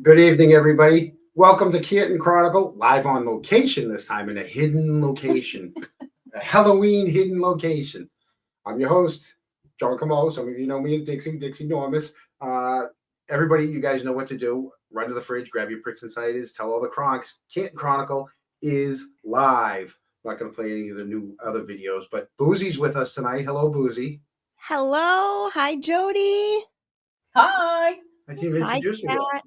Good evening, everybody. Welcome to Canton Chronicle, live on location this time in a hidden location, a Halloween hidden location. I'm your host, John Camo. Some of you know me as Dixie Normus. Uh, Everybody, you guys know what to do. Run to the fridge, grab your pricks and ciders, tell all the Cronks. Canton Chronicle is live. I'm not going to play any of the new other videos, but Boozy's with us tonight. Hello, Boozy. Hello. Hi, Jody. Hi. I can't even Hi, introduce you. Kat.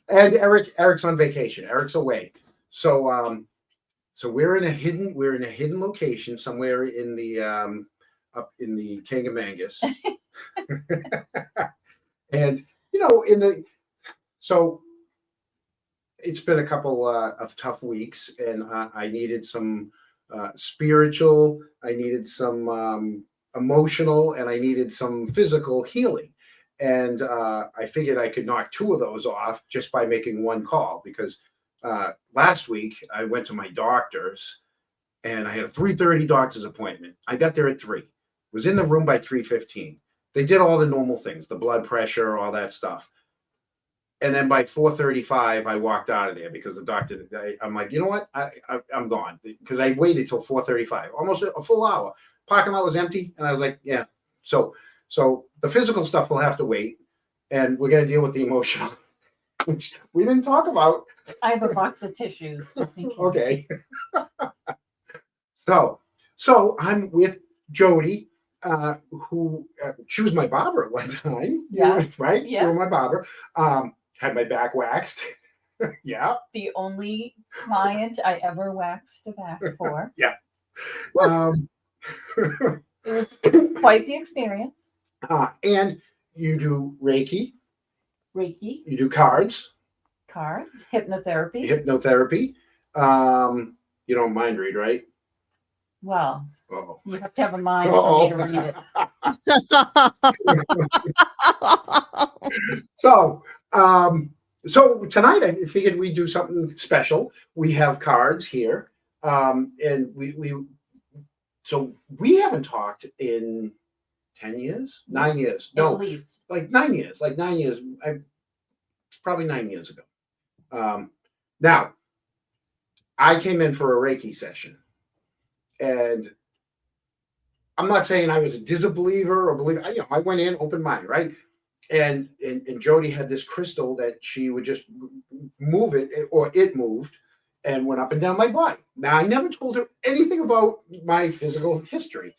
And Eric's on vacation. Eric's away. So we're in a hidden location somewhere in the up in the Kangamangas. And so it's been a couple of tough weeks, and I needed some spiritual, I needed some emotional, and I needed some physical healing. And I figured I could knock two of those off just by making one call, because last week I went to my doctor's and I had a 3:30 doctor's appointment. I got there at 3, was in the room by 3:15. They did all the normal things, the blood pressure, all that stuff. And then by 4:35, I walked out of there because the doctor, I'm like, you know what? I'm gone, because I waited till 4:35, almost a full hour. Parking lot was empty. And I was like, yeah. So the physical stuff will have to wait. And we're going to deal with the emotional, which we didn't talk about. I have a box of tissues just in case. Okay. So I'm with Jody, who she was my barber at one time. Yeah. Right? Yeah. You were my barber. Had my back waxed. Yeah. The only client I ever waxed a back for. Yeah. It was quite the experience. And you do Reiki. Reiki, You do cards, hypnotherapy. hypnotherapy. You don't mind read, right? Well, Oh. you have to have a mind for me to read it. So tonight I figured we'd do something special. We have cards here, and we haven't talked in 10 years, 9 years. No, At least. like 9 years. It's probably 9 years ago. Now, I came in for a Reiki session, and I'm not saying I was a disbeliever or believer. I went in open mind, right? And Jody had this crystal that she would just move it, or it moved and went up and down my body. Now, I never told her anything about my physical history.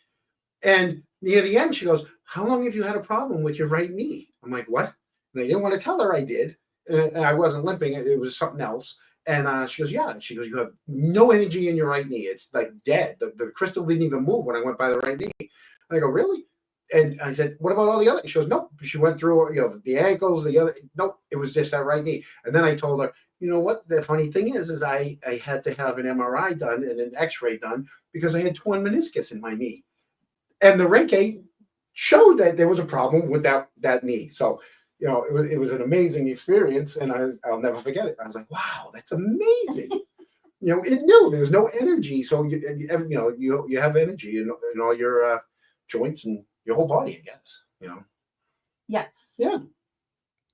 And near the end, she goes, "How long have you had a problem with your right knee?" I'm like, "What?" And I didn't want to tell her I did. And I wasn't limping. It was something else. And she goes, "Yeah." She goes, "You have no energy in your right knee. It's like dead. The crystal didn't even move when I went by the right knee." And I go, "Really?" And I said, "What about all the other?" She goes, "Nope." She went through, the ankles, the other. Nope, it was just that right knee. And then I told her, "You know what? The funny thing is I had to have an MRI done and an X-ray done because I had torn meniscus in my knee. And the Reiki showed that there was a problem with that knee." So, it was an amazing experience, and I'll never forget it. I was like, "Wow, that's amazing." It knew there was no energy, so you have energy in all your joints and your whole body, I guess. Yes. Yeah.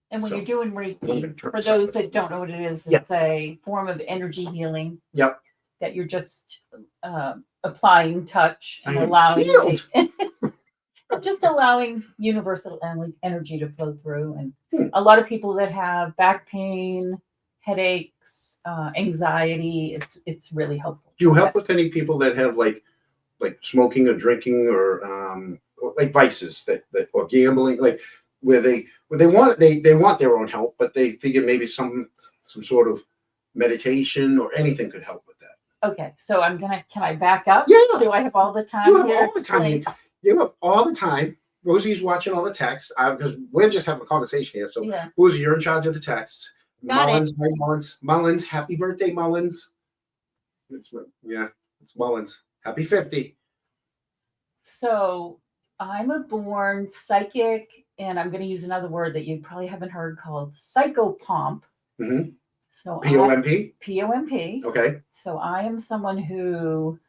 And when So, you're doing I'm gonna Reiki, turn for this those up. that don't know what it is, Yeah. it's a form of energy healing. Yep. That you're just applying touch and I am allowing healed. just allowing universal energy to flow through. And a lot of people that have back pain, headaches, anxiety, it's really helpful. Do you help with any people that have like smoking or drinking or like vices that or gambling, like where they want their own help, but they figure maybe some sort of meditation or anything could help with that? Okay, so can I back up? Yeah. Do I have all the time You have here? all the time. You have all the time. Rosie's watching all the texts because we're just having a conversation here. So, Yeah. Rosie, you're in charge of the texts. Got it. Mullins, happy birthday, Mullins. It's Mullins. Happy 50. So I'm a born psychic, and I'm going to use another word that you probably haven't heard called psychopomp. Mm-hmm. So POMP. POMP. Okay. So I am someone who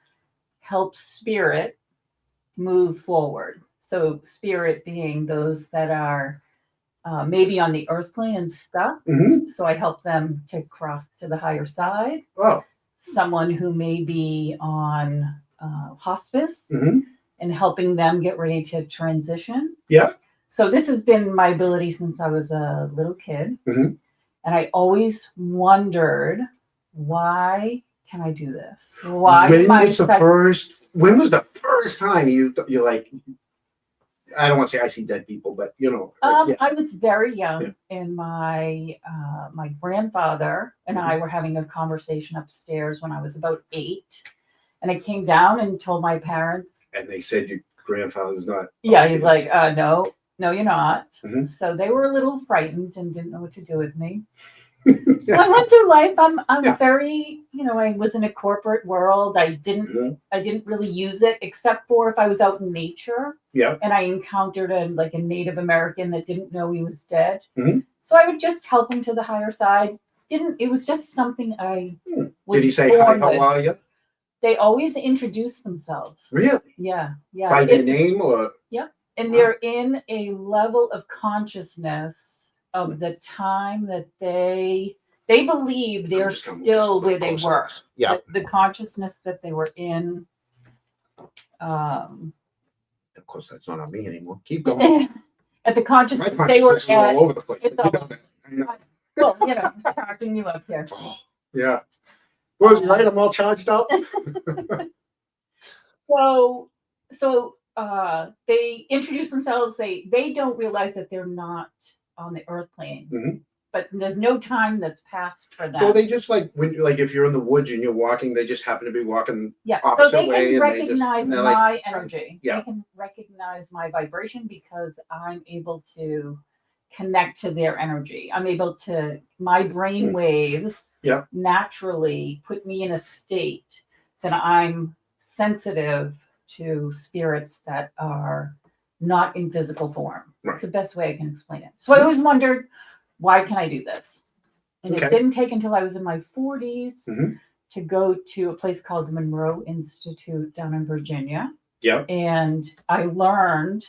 helps spirit move forward. So spirit being those that are maybe on the earth plane and stuck. Mm-hmm. So I help them to cross to the higher side. Oh. Someone who may be on hospice Mm-hmm. and helping them get ready to transition. Yeah. So this has been my ability since I was a little kid. Mm-hmm. And I always wondered, why can I do this? Why When am I was the first time you're like, I don't want to say I see dead people, but yeah. I was very young, and my grandfather and I were having a conversation upstairs when I was about 8, and I came down and told my parents. And they said your grandfather's not. Yeah, upstairs. he's like, no, you're not. Mm-hmm. So they were a little frightened and didn't know what to do with me. So I went through life. I'm very, I was in a corporate world. I didn't really use it except for if I was out in nature. Yeah. And I encountered a Native American that didn't know he was dead. Mm-hmm. So I would just help him to the higher side. It was just something I was Did he say, hi, born how with. are you? They always introduce themselves. Really? Yeah. By their name or? Yeah. And they're in a level of consciousness of the time that they believe they're still where they were. Yeah. The consciousness that they were in. Of course, that's not on me anymore. Keep going. At the consciousness My they were consciousness is all at. over the place. It's You all- know that. I know. Well, charging you up here. Oh, yeah. Was right? I'm all charged up. So they introduce themselves. They don't realize that they're not on the earth plane, but there's no time that's passed for them. So they just if you're in the woods and you're walking, they just happen to be walking. Yeah, so opposite they way, can and recognize they're my energy. yeah. They can recognize my vibration because I'm able to connect to their energy. I'm able to, my brain waves naturally put me in a state that I'm sensitive to spirits that are not in physical form. Right. It's the best way I can explain it. So I always wondered, why can I do this? And it didn't take until I was in my 40s to go to a place called the Monroe Institute down in Virginia. Yeah. And I learned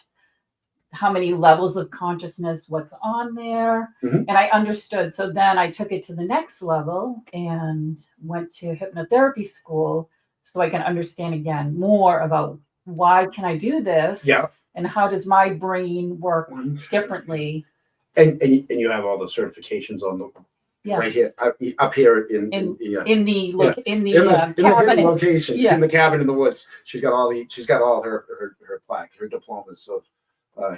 how many levels of consciousness, what's on there. And I understood. So then I took it to the next level and went to hypnotherapy school so I can understand again more about why can I do this? Yeah. And how does my brain work differently? And you have all the certifications on the right here up here in the cabinet location in the cabin in the woods. She's got all her plaque, her diplomas of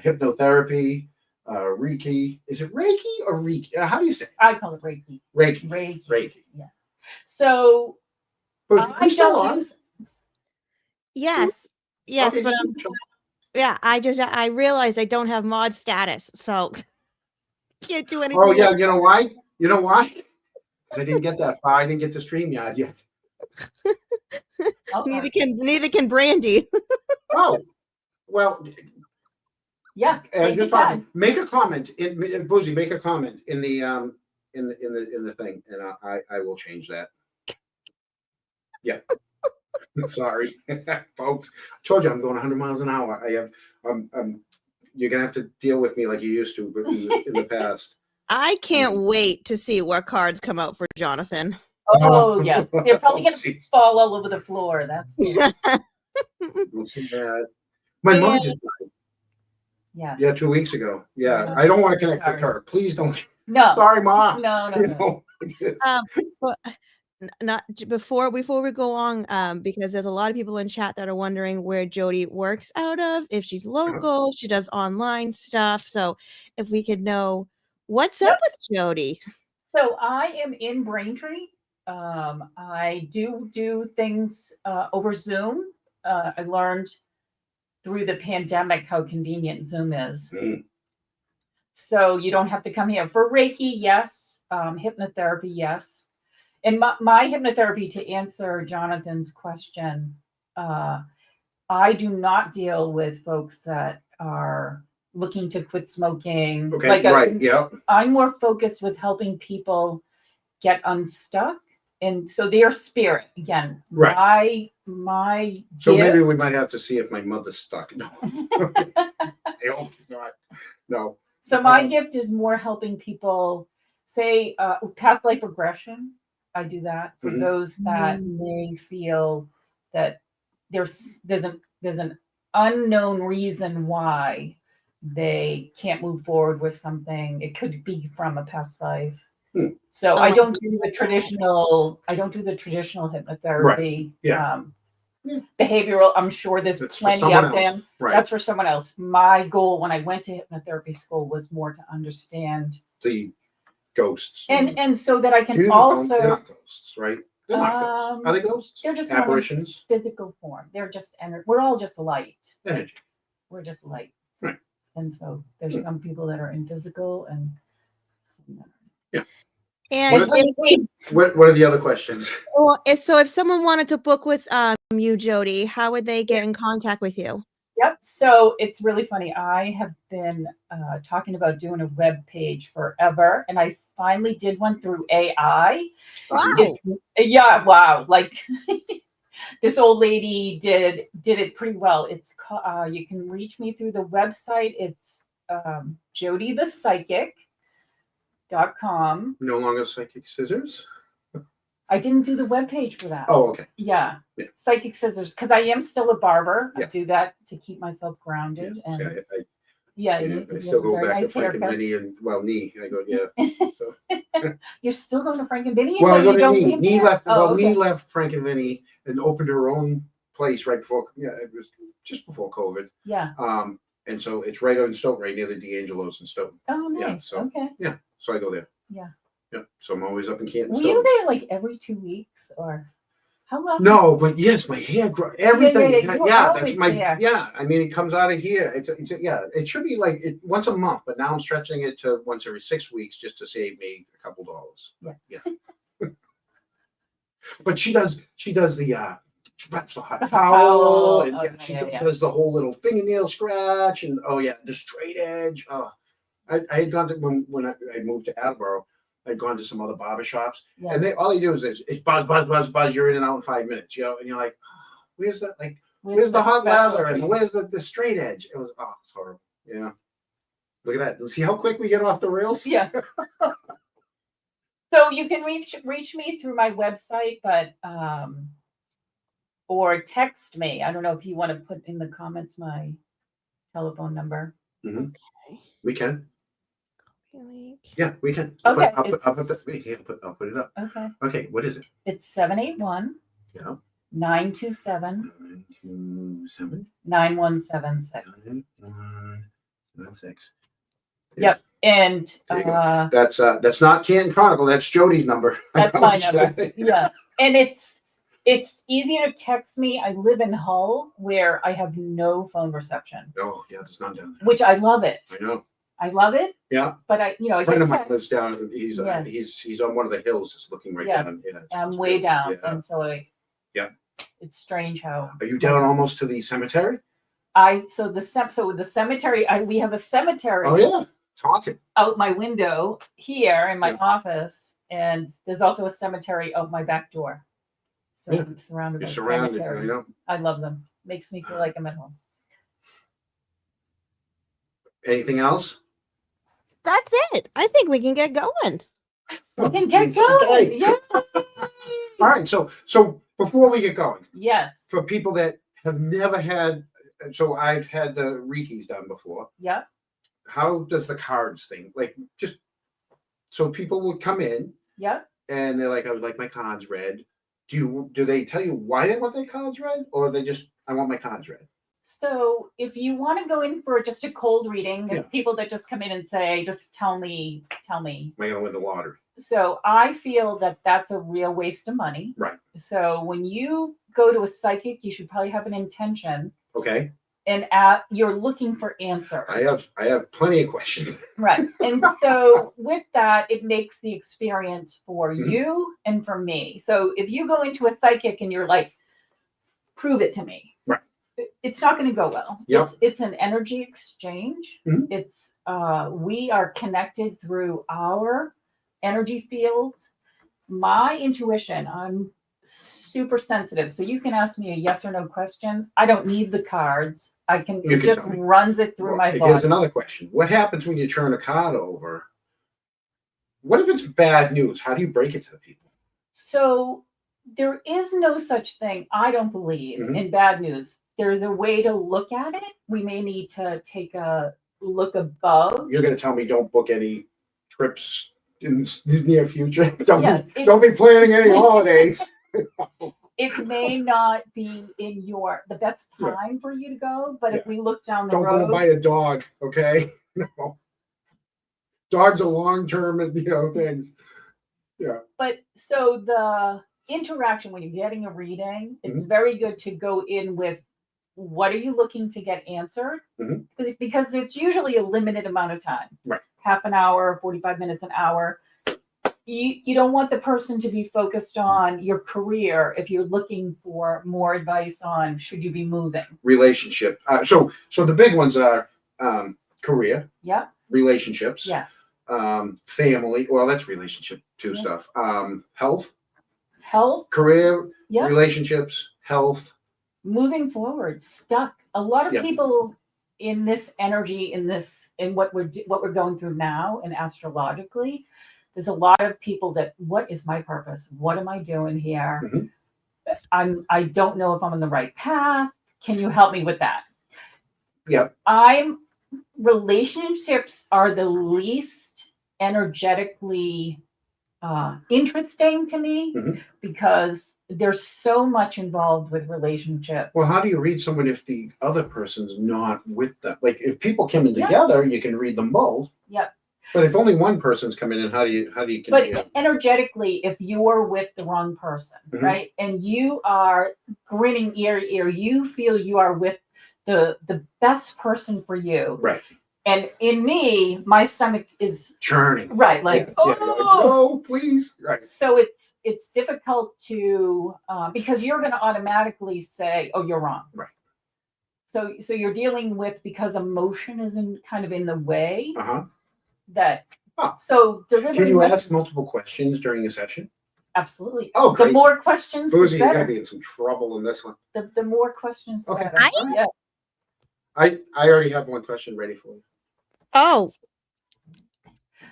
hypnotherapy, Reiki. Is it Reiki or Reiki? How do you say it? I call it Reiki. Reiki. Yeah. So I still on? Yes, Okay, but I realized I don't have mod status, so can't do anything. Oh yeah, you know why? Because I didn't get that far. I didn't get to StreamYard yet. Neither can Brandy. Oh, well. Yeah. You're talking. Make a comment. Boozy, make a comment in the thing, and I will change that. Yeah. Sorry, folks. I told you I'm going 100 miles an hour. You're gonna have to deal with me like you used to, but in the past. I can't wait to see what cards come out for Jonathan. Oh yeah, they're probably gonna fall all over the floor. That's my mom just died. Yeah, 2 weeks ago. Yeah, I don't want to connect with her. Please don't. No, sorry, Mom. No. Not before we go on, because there's a lot of people in chat that are wondering where Jody works out of, if she's local, if she does online stuff. So if we could know what's up with Jody. So I am in Braintree. I do things over Zoom. I learned through the pandemic how convenient Zoom is. So you don't have to come here for Reiki. Yes. Hypnotherapy. Yes. And my hypnotherapy, to answer Jonathan's question, I do not deal with folks that are looking to quit smoking. Okay, right, yeah. I'm more focused with helping people get unstuck. And so their spirit, again, right. my So maybe we might have to see if my mother's stuck. No. I hope not. No. So my gift is more helping people say past life regression. I do that for Mhm. those that may feel that there's an unknown reason why they can't move forward with something. It could be from a past life. So I don't do the traditional. I don't do the traditional hypnotherapy. Yeah. Behavioral. I'm sure there's It's for plenty someone of else. them. Right. That's for someone else. My goal when I went to hypnotherapy school was more to understand The ghosts. and so that I can they're also not ghosts, right? They're not ghosts. Are they ghosts? they're just not in apparitions. physical form. They're just we're all just light. Energy. We're just light. Right. And so there's some people that are in physical and some that Yeah. And What are the other questions? well, if someone wanted to book with you, Jody, how would they get in contact with you? Yep. So it's really funny. I have been talking about doing a web page forever, and I finally did one through AI. Wow. Wow. Like this old lady did it pretty well. It's you can reach me through the website. It's jodythepsychic.com. No longer psychic scissors. I didn't do the webpage for that. Oh, okay. Yeah. Psychic scissors, because I am still a barber. Yeah. I do that to keep myself grounded. Yeah. And I still go back to Frank and Vinny and knee. I go, yeah. So. You're still going to Frank and Vinny? Well, I go you to don't knee. live Knee there? left. Oh, okay. Knee left Frank and Vinny and opened her own place right before. Yeah, it was just before COVID. Yeah. And so it's right on Stoughton, right near the D'Angelo's in Stoughton. Oh, nice. Yeah, so, okay. Yeah, so I go there. Yeah. Yeah, so I'm always up in Canton. Were you there like every 2 weeks or how long? No, but yes, my hair grows. Everything. Yeah, That's my. there. Yeah, I mean, it comes out of here. It's it should be like once a month, but now I'm stretching it to once every 6 weeks just to save me a couple dollars. Yeah. But she does the she wraps the hot The hot towel towel. and Oh, she yeah. does the whole little fingernail scratch and the straight edge. Oh, I had gone to when I moved to Attleboro, I'd gone to some other barber shops Yeah. and all you do is it's buzz, buzz, buzz, buzz. You're in and out in 5 minutes, and you're like, oh, where's the where's the hot lather and where's the straight edge? It was it's horrible. Yeah. Look at that. See how quick we get off the rails? Yeah. So you can reach me through my website, but or text me. I don't know if you want to put in the comments my telephone number. Mm-hmm. Okay. We can. Yeah, we can. Okay. I'll put it up. Okay. Okay, what is it? It's 781 Yeah. 927 927 9176. 9176. Yep. And that's not Canton Chronicle, that's Jody's number. That's my number. Yeah. And it's easier to text me. I live in Hull where I have no phone reception. Oh, yeah, there's none down there. Which I love it. I know. I love it. Yeah. But I a friend of mine lives down. He's on one of the hills, just looking right down. Yeah. I'm way down. Yeah. And so it's strange how. Are you down almost to the cemetery? So the cemetery, we have a cemetery. Oh yeah. It's haunted. Out my window here in my office, and there's also a cemetery out my back door. So I'm surrounded by cemeteries. I love them. Makes me feel like I'm at home. Anything else? That's it. I think we can get going. We can get going. Yeah. All right. So before we get going, yes. For people that have never had, so I've had the Reikis done before. Yeah. How does the cards thing just so people would come in? Yeah. And they're like, I would like my cards read. Do they tell you why they want their cards read, or they just I want my cards read? So if you want to go in for just a cold reading, there's people that just come in and say, just tell me. Am I going to win the lottery? So I feel that that's a real waste of money. Right. So when you go to a psychic, you should probably have an intention. Okay. And you're looking for answers. I have plenty of questions. Right. And so with that, it makes the experience for you and for me. So if you go into a psychic and you're like, prove it to me. Right. It's not going to go well. Yep. It's an energy exchange. Mm-hmm. It's we are connected through our energy fields. My intuition, I'm super sensitive. So you can ask me a yes or no question. I don't need the cards. It can just tell me. runs it through Well, my here's body. another question. What happens when you turn a card over? What if it's bad news? How do you break it to the people? So there is no such thing, I don't believe, Mhm. in bad news. There's a way to look at it. We may need to take a look above. You're going to tell me don't book any trips in the near future. Don't Yeah, don't be planning any holidays. It may not be in the best Yeah. time for you to go, but if Yeah. we look down the Don't road, go buy a dog, okay? No. Dogs are long-term, things. Yeah. but so the interaction when you're getting a reading, it's Mhm. very good to go in with what are you looking to get answered? Mhm. Because it's usually a limited amount of time. Right. Half an hour, 45 minutes, an hour. You don't want the person to be focused on your career if you're looking for more advice on should you be moving. Relationship. So the big ones are career, Yep. relationships, Yes. family. Well, that's relationship too Yeah. stuff. Health, Career, career, relationships, health. moving forward, stuck. A lot of Yeah. people in this energy, in what we're going through now, and astrologically, there's a lot of people that, what is my purpose? What am I doing here? Mhm. I don't know if I'm on the right path. Can you help me with that? Yep. Relationships are the least energetically interesting to me Mhm. because there's so much involved with relationship. Well, how do you read someone if the other person's not with them? Like if people come in Yep. together, you can read them both. Yep. But if only one person's coming in, how do you? But energetically, if you're with the wrong person, Mhm. right, and you are grinning ear to ear, you feel you are with the best person for you. Right. And in me, my stomach is Churning. right, like Yeah. oh Yeah. No, please. Right. So it's difficult to because you're going to automatically say, "Oh, you're wrong." Right. So you're dealing with because emotion is kind of in the way. Uh-huh. That Oh. so delivering. Can you ask multiple questions during a session? Absolutely. Oh, great. The more questions, Boozy, the you're better. gonna be in some trouble in this one. The more questions, the Okay. better. Yeah. I already have one question ready for you. Oh,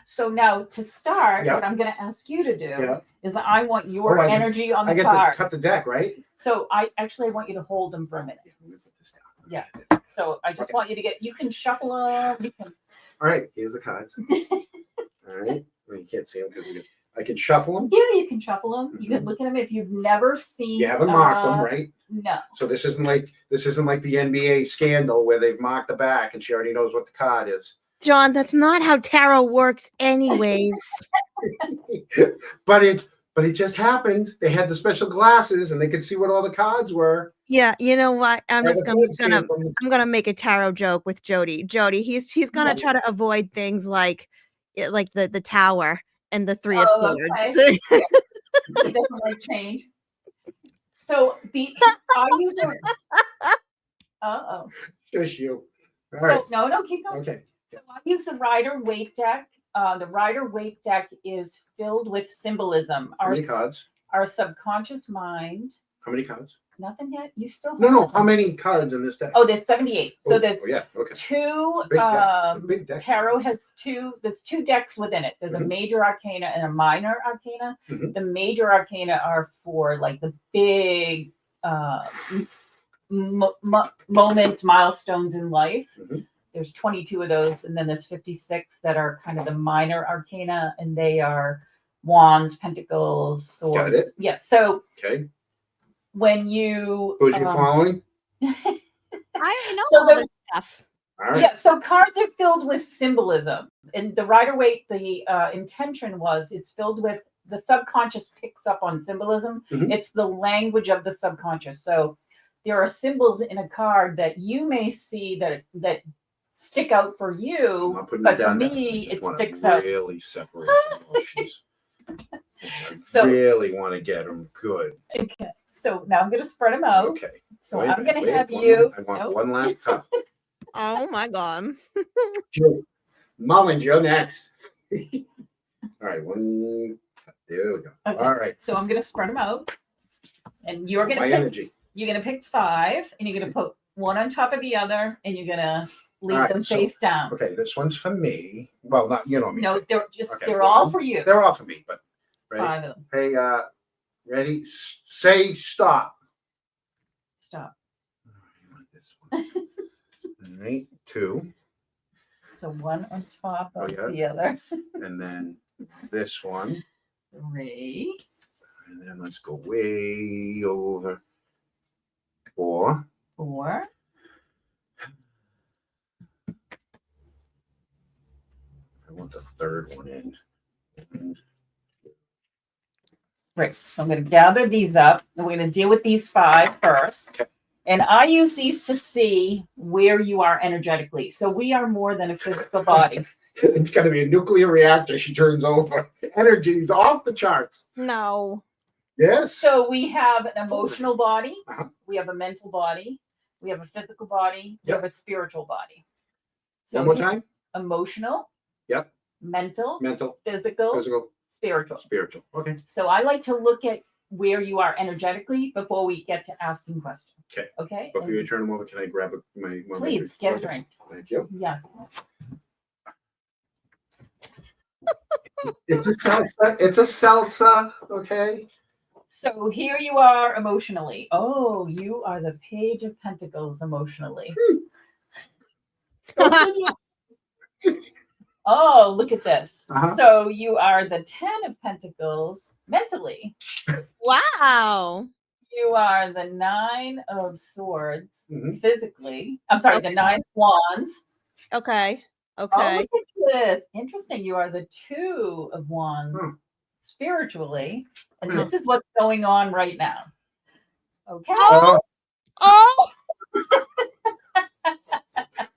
So now to start, Yeah. what I'm going to ask you to do Yeah. is I want your I get- energy on I the get card. to cut the deck, right? So I want you to hold them for a minute. Yeah, let me put this down. Yeah. So I just Okay. want you to you can shuffle them. You can. All right, here's the cards. All right. Well, you can't see them because I can shuffle them. Yeah, you can shuffle them. You can look at them if you've never seen. You haven't marked them, right? No. So this isn't like the NBA scandal where they've marked the back and she already knows what the card is. John, that's not how tarot works anyways. But it just happened. They had the special glasses and they could see what all the cards were. Yeah, you know what? I'm Right, gonna make a tarot joke with Jody. Jody, he's gonna try to avoid things like the tower and the three of swords. Okay. Yeah. Definitely change. So I use Just you. All right. So no, keep going. Okay. So I use the Rider-Waite deck. The Rider-Waite deck is filled with symbolism. How many cards? Our subconscious mind. How many cards? Nothing yet. You still have No. How many cards in this deck? Oh, there's 78. So there's yeah. Okay. two. It's a big deck. Tarot has two. There's two decks within it. There's a major arcana and a minor arcana. Mhm. The major arcana are for like the big moments, milestones in life. Mhm. There's 22 of those, and then there's 56 that are kind of the minor arcana, and they are wands, pentacles, swords. Got it. Yeah. So Okay. when you Who's you following? I know So all this stuff. All right. Yeah, so cards are filled with symbolism. And the Rider-Waite, the intention was it's filled with the subconscious picks up on symbolism. Mhm. It's the language of the subconscious. So there are symbols in a card that you may see that stick out for you, I'm putting but it for down now. I me, just it wanna sticks out. Really separate emotions. So- really want to get them good. Okay. So now I'm going to spread them out. Okay. So Wait a I'm going minute, to have wait, you. I want Nope. one last cup. Oh my god. Joe. Mullins, you're next. All right, one. There we go. Okay. All right. So I'm going to spread them out. And you're gonna My pick, energy. you're gonna pick 5, and you're gonna put one on top of the other, and you're gonna leave All right, them so- face down. Okay, this one's for me. Well, not you know me. No, they're just Okay, they're well, all for you. They're all for me, but ready? 5 of them. Hey, ready? Say stop. Stop. You want this one. All right, 2, So one on top of yeah. the other. and then this one, 3. and then let's go way over. 4. 4. I want the third one in. And Great. So I'm going to gather these up, and we're going to deal with these 5 first. Okay. And I use these to see where you are energetically. So we are more than a physical body. It's going to be a nuclear reactor. She turns over. Energy's off the charts. No. Yes. So we have an emotional body, Uh-huh. we have a mental body, we have a physical body, we Yep. have a spiritual body. So One more time. emotional, Yep. mental, Mental, physical, physical, spiritual. spiritual. Okay. So I like to look at where you are energetically before we get to asking questions. Okay. Okay. Before And you turn them over, can I grab my one? please get a drink. Thank you. Yeah. It's a salsa. It's a salsa. Okay. So here you are emotionally. Oh, you are the Page of Pentacles emotionally. Oh, look at this. Uh-huh. So you are the 10 of Pentacles mentally. Wow. You are the 9 of Swords Mhm. physically. I'm sorry, Okay. the 9 of Wands. Okay. Oh, Okay. look at this. Interesting. You are the 2 of Wands Hmm. spiritually. And Hmm. this is what's going on right now. Okay. Oh. Oh.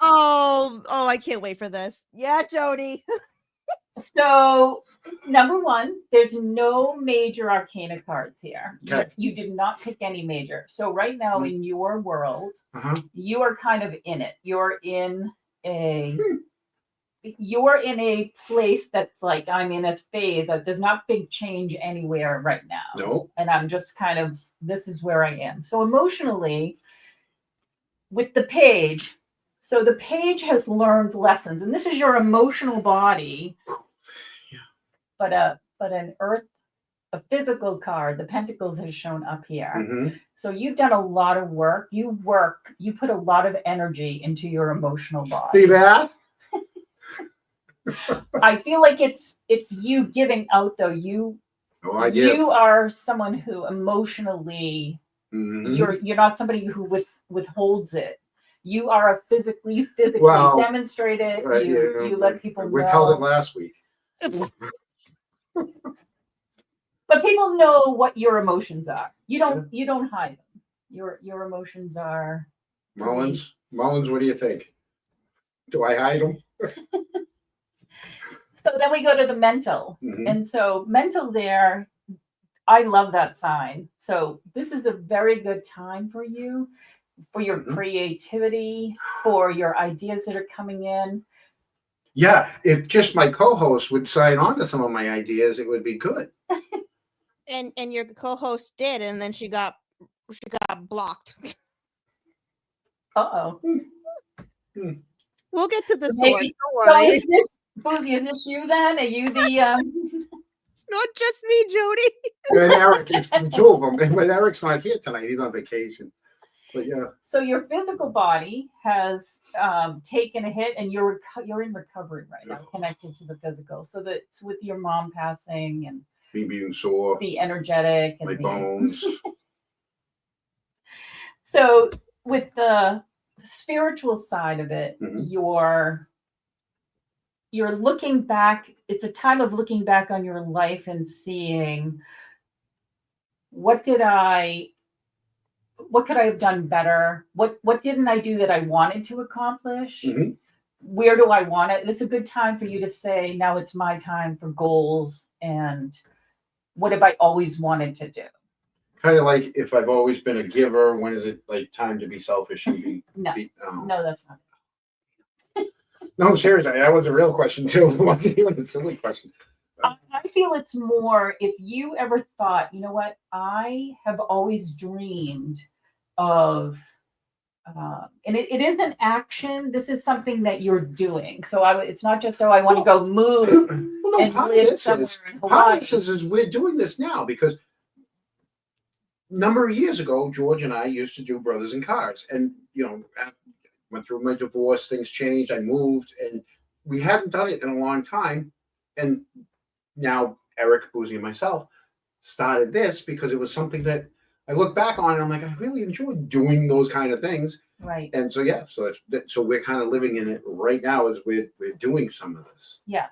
Oh, I can't wait for this. Yeah, Jody. So, number 1, there's no major arcana cards here. Okay. You did not pick any major. So, right now Hmm. in your world, Uh-huh. you are kind of in it. You're in a place that's like, I'm in a phase that there's not big change anywhere right now. No. And I'm just kind of, this is where I am. So emotionally, with the Page, so the Page has learned lessons, and this is your emotional body. Yeah. But a physical card, the Pentacles has shown up here. Mhm. So you've done a lot of work. You put a lot of energy into your emotional body. See that? I feel like it's you giving out though. You are someone who emotionally Mhm. you're not somebody who withholds it. You are physically Well, demonstrate it. Right, You let people We held it know. last week. But people know what your emotions are. You don't hide them. Your emotions are Mullins, what do you think? Do I hide them? So then we go to the mental. Mhm. And so mental there, I love that sign. So this is a very good time for you, for your Mhm. creativity, for your ideas that are coming in. Yeah, if just my co-host would sign on to some of my ideas, it would be good. And your co-host did, and then she got blocked. Uh-oh. We'll get to the So source. maybe- Don't So worry. is this, Boozy, is this you then? Are you the It's not just me, Jody. And Eric, it's the two of them. But Eric's not here tonight; he's on vacation. But yeah, so your physical body has taken a hit, and you're in recovery right now, connected to the physical. So that's with your mom passing and me being sore, the energetic and my bones. So with the spiritual side of it, Mhm. you're looking back. It's a time of looking back on your life and seeing what could I have done better? What didn't I do that I wanted to accomplish? Mhm. Where do I want it? It's a good time for you to say, now it's my time for goals, and what have I always wanted to do? Kind of like if I've always been a giver, when is it like time to be selfish and be? No, Oh. no, that's not it. No, seriously, that was a real question too. It wasn't even a silly question. I feel it's more if you ever thought, you know what, I have always dreamed of, and it isn't action. This is something that you're doing. So it's not just, oh, I want to go move Well, no, and part of live this somewhere is in part Hawaii. of this is we're doing this now because a number of years ago, George and I used to do Brothers in Cars, and went through my divorce, things changed, I moved, and we hadn't done it in a long time. And now Eric, Boozy, and myself started this because it was something that I look back on and I'm like, I really enjoyed doing those kind of things. Right. And so so we're kind of living in it right now as we're doing some of this. Yes.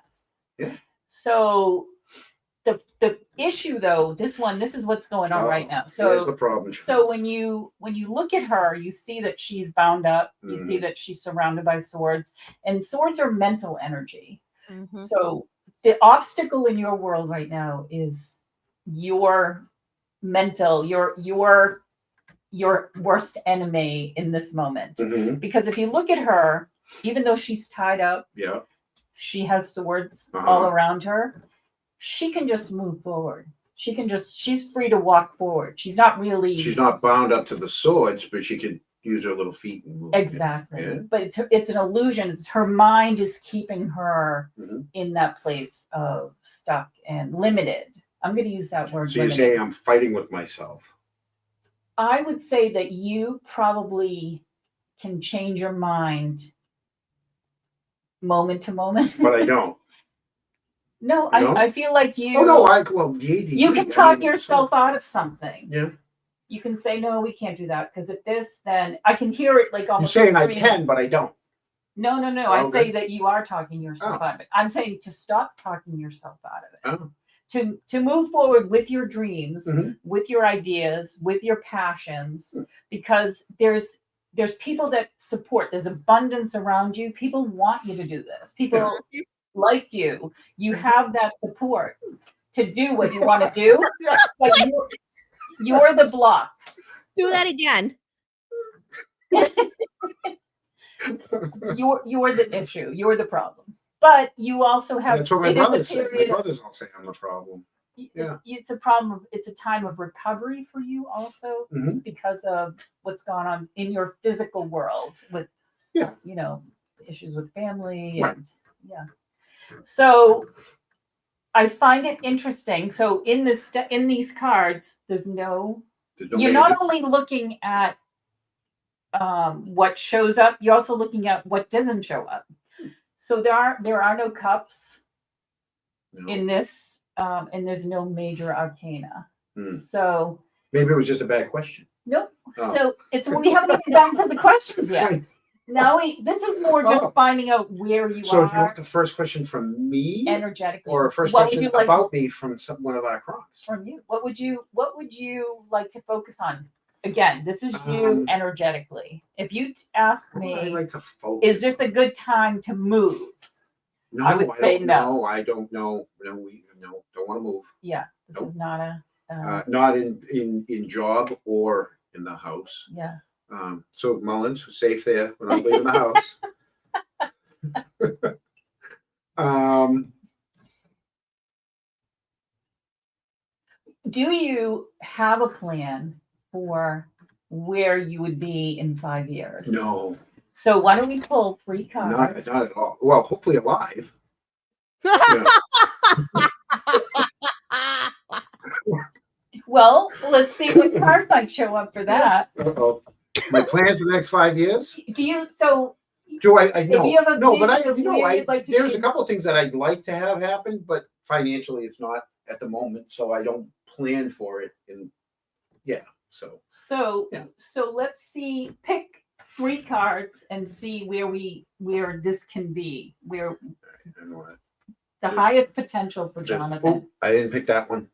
Yeah. So the issue though, this is what's going on right now. There's So the problem. so when you look at her, you see that she's bound up, you see that she's surrounded by swords, and swords are mental energy. Mhm. So the obstacle in your world right now is your mental, your worst enemy in this moment. Mhm. Because if you look at her, even though she's tied up, Yeah. she has swords all around her, she can just move forward. She's free to walk forward. She's not bound up to the swords, but she could use her little feet and move. Exactly. Yeah. But it's an illusion. It's her mind is keeping her Mhm. in that place of stuck and limited. I'm going to use that word. So you're limited. saying I'm fighting with myself? I would say that you probably can change your mind moment to moment. But I don't. No, No? I feel like you. Oh no, the ADD. You can talk yourself out of something. Yeah. You can say, no, we can't do that because if this, then I can hear it like You're almost. saying I can, but I don't. No. Oh, I okay. say that you are talking yourself out of it. I'm saying to stop talking yourself out of it. Oh. To move forward with your dreams, Mhm. with your ideas, with your passions, because there's people that support. There's abundance around you. People want you to do this. People like you. You have that support to do what you want to do. But you're the block. Do that again. You're the issue. You're the problem. But you also have. That's what my brothers say. My brothers all say I'm the problem. Yeah. It's a problem. It's a time of recovery for you also because of what's gone on in your physical world with, issues with family and So I find it interesting. So in these cards, there's no you're not only looking at what shows up, you're also looking at what doesn't show up. So there are no cups in this, and there's no major arcana. So maybe it was just a bad question. Nope. So we haven't even gotten to the questions yet. Now this is more just finding out where you are. So do you want the first question from me energetically, or a first question about me from one of our crocs? From you. What would you like to focus on? Again, this is you energetically. If you ask me, I like to focus. Is this a good time to move? No, I would say don't no. know. I don't know. No, don't want to move. Yeah, this is not a. Not in job or in the house. Yeah. So Mullins was safe there when I'm leaving the house. Do you have a plan for where you would be in 5 years? No. So why don't we pull 3 cards? Not at all. Well, hopefully alive. Well, let's see what card might show up for that. Uh-oh. My plan for the next 5 years? Do you? So do I know? You have a no, but like there's a couple of things that I'd like to have happen, but financially it's not at the moment, so I don't plan for it. So let's see. Pick 3 cards and see where this can be. Where the highest potential for Jonathan. I didn't pick that one.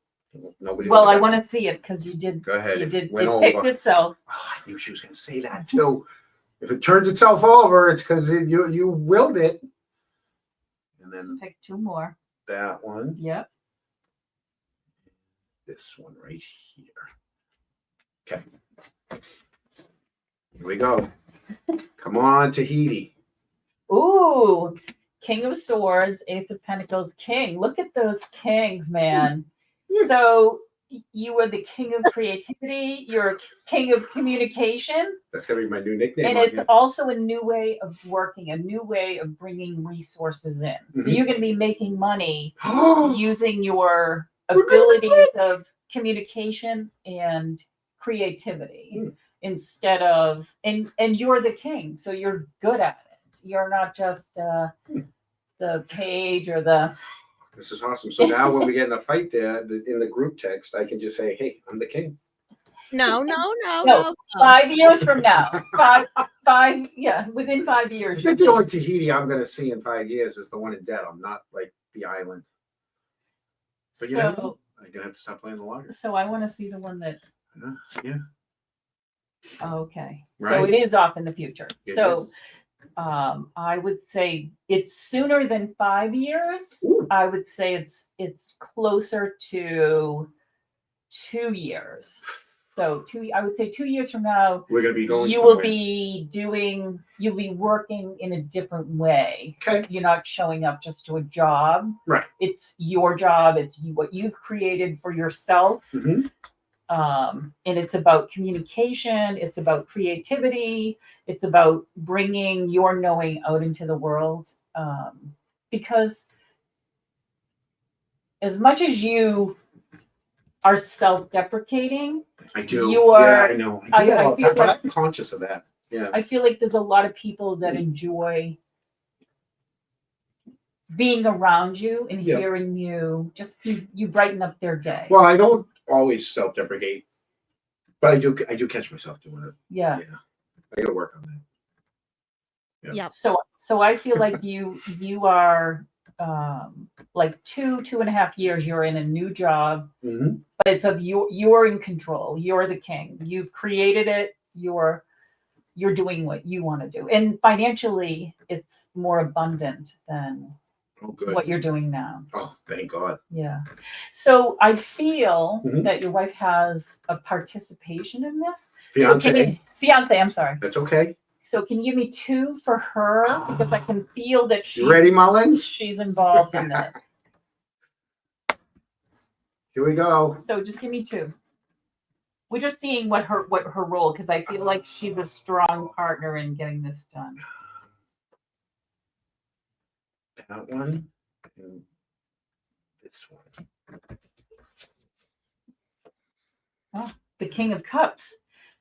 Nobody. Well, I want to see it because you did. Go ahead. You did. It picked itself. Oh, I knew she was going to say that too. If it turns itself over, it's because you willed it. And then pick 2 more. That one. Yep. This one right here. Okay. Here we go. Come on, Tahiti. Ooh, King of Swords, Ace of Pentacles, King. Look at those kings, man. So you are the king of creativity. You're a king of communication. That's gonna be my new nickname. And on it's here. also a new way of working, a new way of bringing resources in. So Mhm. you're going to be making money Oh, using your We're gonna be abilities of communication and creativity Mm. instead of and you're the king, so you're good at it. You're not just the page or the this is awesome. So now when we get in a fight there in the group text, I can just say, "Hey, I'm the king." No. No. 5 years from now. Within 5 I years. think the only Tahiti I'm gonna see in 5 years is the one in Dedham, not like the island. But you never know. I'm gonna have to stop playing the lottery. So I want to see the one that. Yeah. Okay. So Right. it is off in the future. It So I would say it's sooner than 5 years. Ooh. I would say it's closer to 2 years. So I would say 2 years from now, We're gonna be going. you will be you'll be working in a different way. Okay. You're not showing up just to a job. Right. It's your job. It's what you've created for yourself. Mm-hmm. And it's about communication. It's about creativity. It's about bringing your knowing out into the world. Because as much as you are self-deprecating, I do. You are- Yeah, I know. I do all the feel time, but like- I'm conscious of that. Yeah. I feel like there's a lot of people that enjoy being around you and Yeah. hearing you. Just you brighten up their day. Well, I don't always self-deprecate, but I do catch myself doing it. Yeah. Yeah. I gotta work on that. Yeah. Yep. So I feel like you are like 2.5 years you're in a new job, Mm-hmm. but it's of you're in control. You're the king. You've created it. You're doing what you want to do. And financially it's more abundant than Oh, good. what you're doing now. Oh, thank God. Yeah. So I feel Mhm. that your wife has a participation in this. Fiance. Fiance, I'm sorry. That's okay. So can you give me 2 for her? Because I can feel that You ready, Mullins? she's involved in this. Here we go. So just give me 2. We're just seeing what her role, because I feel like she's a strong partner in getting this done. That one and this one. The King of Cups.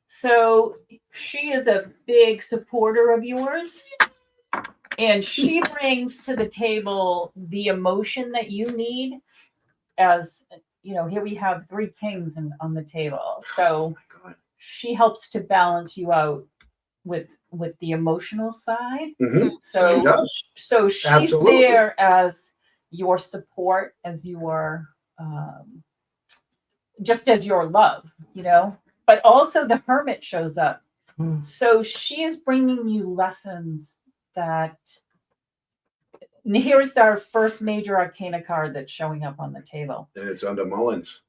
So she is a big supporter of yours. And she brings to the table the emotion that you need. As you know, here we have 3 kings on the table. Oh So my God. she helps to balance you out with the emotional side. Mm-hmm. So She does. So she's Absolutely. there as your support, as your just as your love, But also the Hermit shows up. So she is bringing you lessons that. And here's our first major arcana card that's showing up on the table. And it's under Mullins.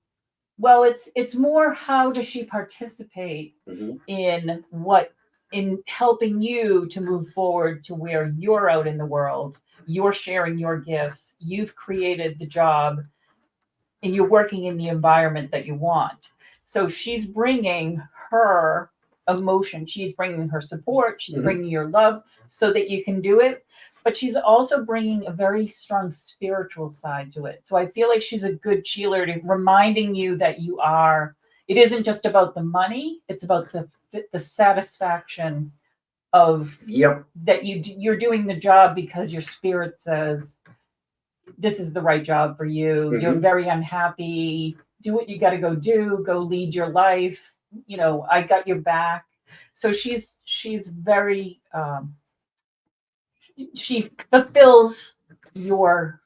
Well, it's more how does she participate Mm-hmm. in helping you to move forward to where you're out in the world, you're sharing your gifts, you've created the job, and you're working in the environment that you want. So she's bringing her emotion, she's bringing her support, she's Mhm. bringing your love so that you can do it. But she's also bringing a very strong spiritual side to it. So I feel like she's a good cheerleader, reminding you that it isn't just about the money, it's about the satisfaction of Yep. that you're doing the job because your spirit says this is the right job for you. You're Mhm. very unhappy. Do what you got to go lead your life. I got your back. So she's very she fulfills your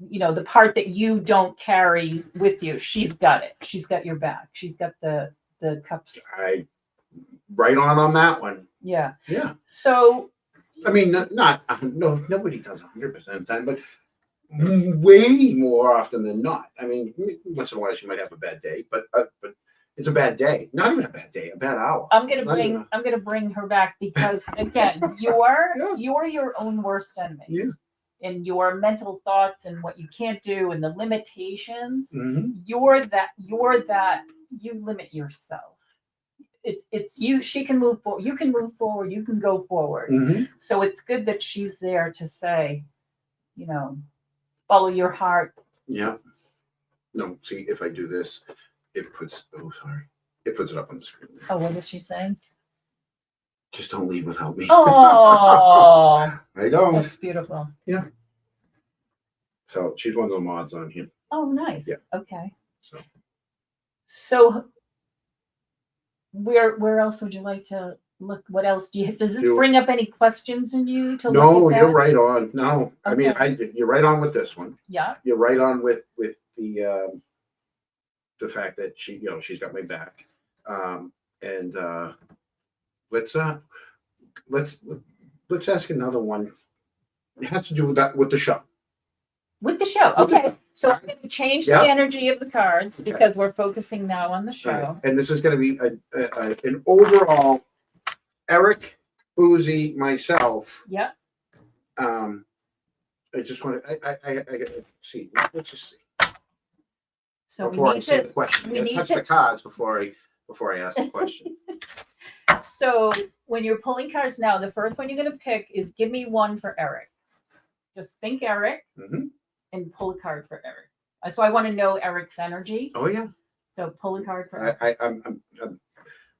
the part that you don't carry with you. She's got it. She's got your back. She's got the cups. Right on that one. Yeah. Yeah. So I mean, nobody does 100% of the time, but way more often than not. I mean, once in a while she might have a bad day, but it's a bad day. Not even a bad day, a bad hour. I'm gonna bring her back because again, you are your own worst enemy. Yeah. and your mental thoughts and what you can't do and the limitations, Mhm. you're that you limit yourself. It's you. She can move forward. You can move forward. You can go forward. Mhm. So it's good that she's there to say, follow your heart. Yeah. No, see, if I do this, it puts. Oh, sorry. It puts it up on the screen. Oh, what is she saying? Just don't leave without me. Oh, I don't. that's beautiful. So she's one of the mods on here. Oh, nice. Yeah. Okay. So So where else would you like to look? What else do you? Does it Do- bring up any questions in you to no, look at you're that? right on. No, I mean, Okay. you're right on with this one. Yeah. You're right on with the fact that she's got my back. And let's ask another one. It has to do with that with the show. With the show. With the Okay. So I'm going to change the energy of the cards because we're focusing now on the show. Right. And this is going to be an overall Eric, Boozy, myself. Yeah. I just want to. I gotta see. Let's just see. So Before we I need say to. the question, we I need touch to- the cards before I ask the question. So when you're pulling cards now, the first one you're going to pick is give me one for Eric. Just think Eric Mhm. and pull a card for Eric. So I want to know Eric's energy. Oh yeah. So pull a card for Eric. I'm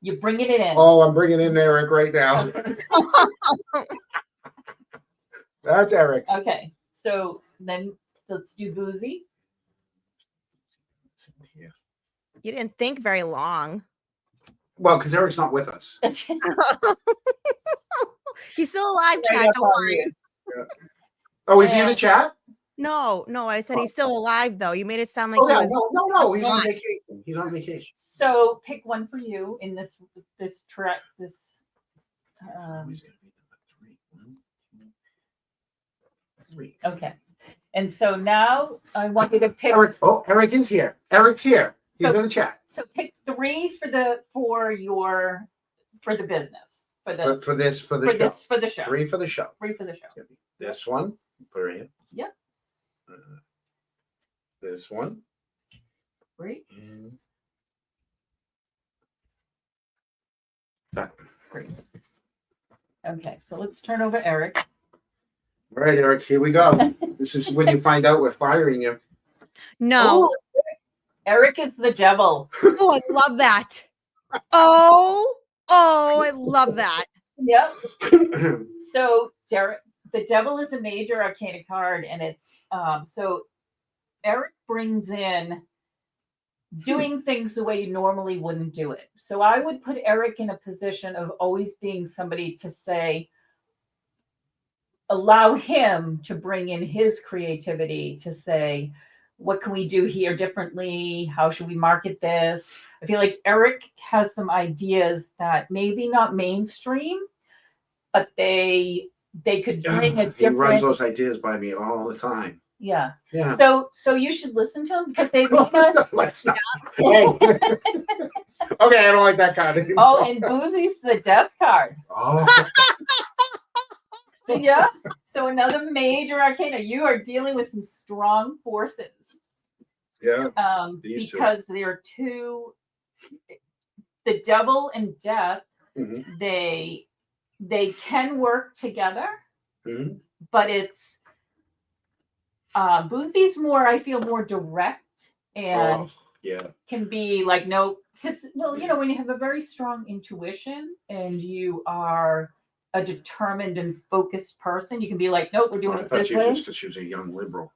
You're bringing it in. Oh, I'm bringing in Eric right now. That's Eric's. Okay. So then let's do Boozy. Yeah. You didn't think very long. Well, because Eric's not with us. He's still alive, Right Chad. up Don't on worry. you. Oh, is he in the And- chat? No, I said he's still alive though. You made it sound like Oh he yeah, was. no. He's on gone. vacation. He's on vacation. So pick one for you in this track. This. He's gonna be number 3. 1, 2, 3. Okay. And so now I want you to pick. Eric is here. Eric's here. He's in the chat. So pick 3 for the business for the For the show. 3 3 for the show. 3 for the show. This one. Put it in. Yep. This one. 3. And that one. 3. Okay, so let's turn over Eric. All right, Eric, here we go. This is when you find out we're firing you. No. Ooh, Eric is the devil. Oh, I love that. Oh, I love that. Yep. So the devil is a major arcana card, and it's so Eric brings in doing things the way you normally wouldn't do it. So I would put Eric in a position of always being somebody to say, allow him to bring in his creativity to say, what can we do here differently? How should we market this? I feel like Eric has some ideas that maybe not mainstream, but they could bring a different. He runs those ideas by me all the time. Yeah. Yeah. So you should listen to him because they may not. Let's not. Okay, I don't like that card anymore. Oh, and Boozy's the death card. Oh. Yeah. So another major arcana. You are dealing with some strong forces. Yeah. These Because there are two. The devil and death. Mhm. They can work together, Mhm. but it's Boozy's more. I feel more direct and Yeah. can be like no. Because when you have a very strong intuition and you are a determined and focused person, you can be like, nope, we're doing I it thought this you were way. just because she was a young liberal.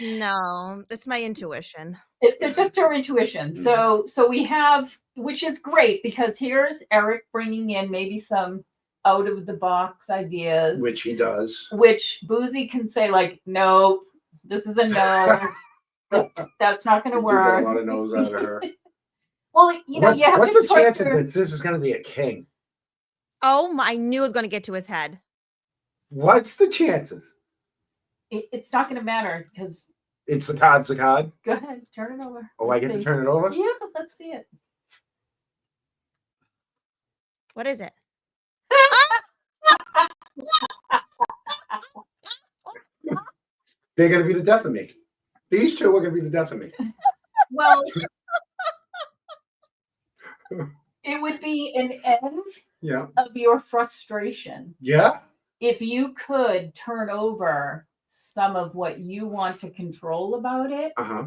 No, it's my intuition. It's just her intuition. Mhm. So we have, which is great because here's Eric bringing in maybe some out of the box ideas, Which he does. which Boozy can say like, no, this is a no. That's not going to You do get a work. lot of no's out of her. Well, you have What's to the put chances her- that this is going to be a king? Oh, I knew it was going to get to his head. What's the chances? It's not going to matter because It's the card's the card. go ahead, turn it over. Oh, I get to turn it over? Yeah, let's see it. What is it? They're going to be the death of me. These two are going to be the death of me. Well, it would be an end Yeah. of your frustration Yeah. if you could turn over some of what you want to control about it Uh-huh.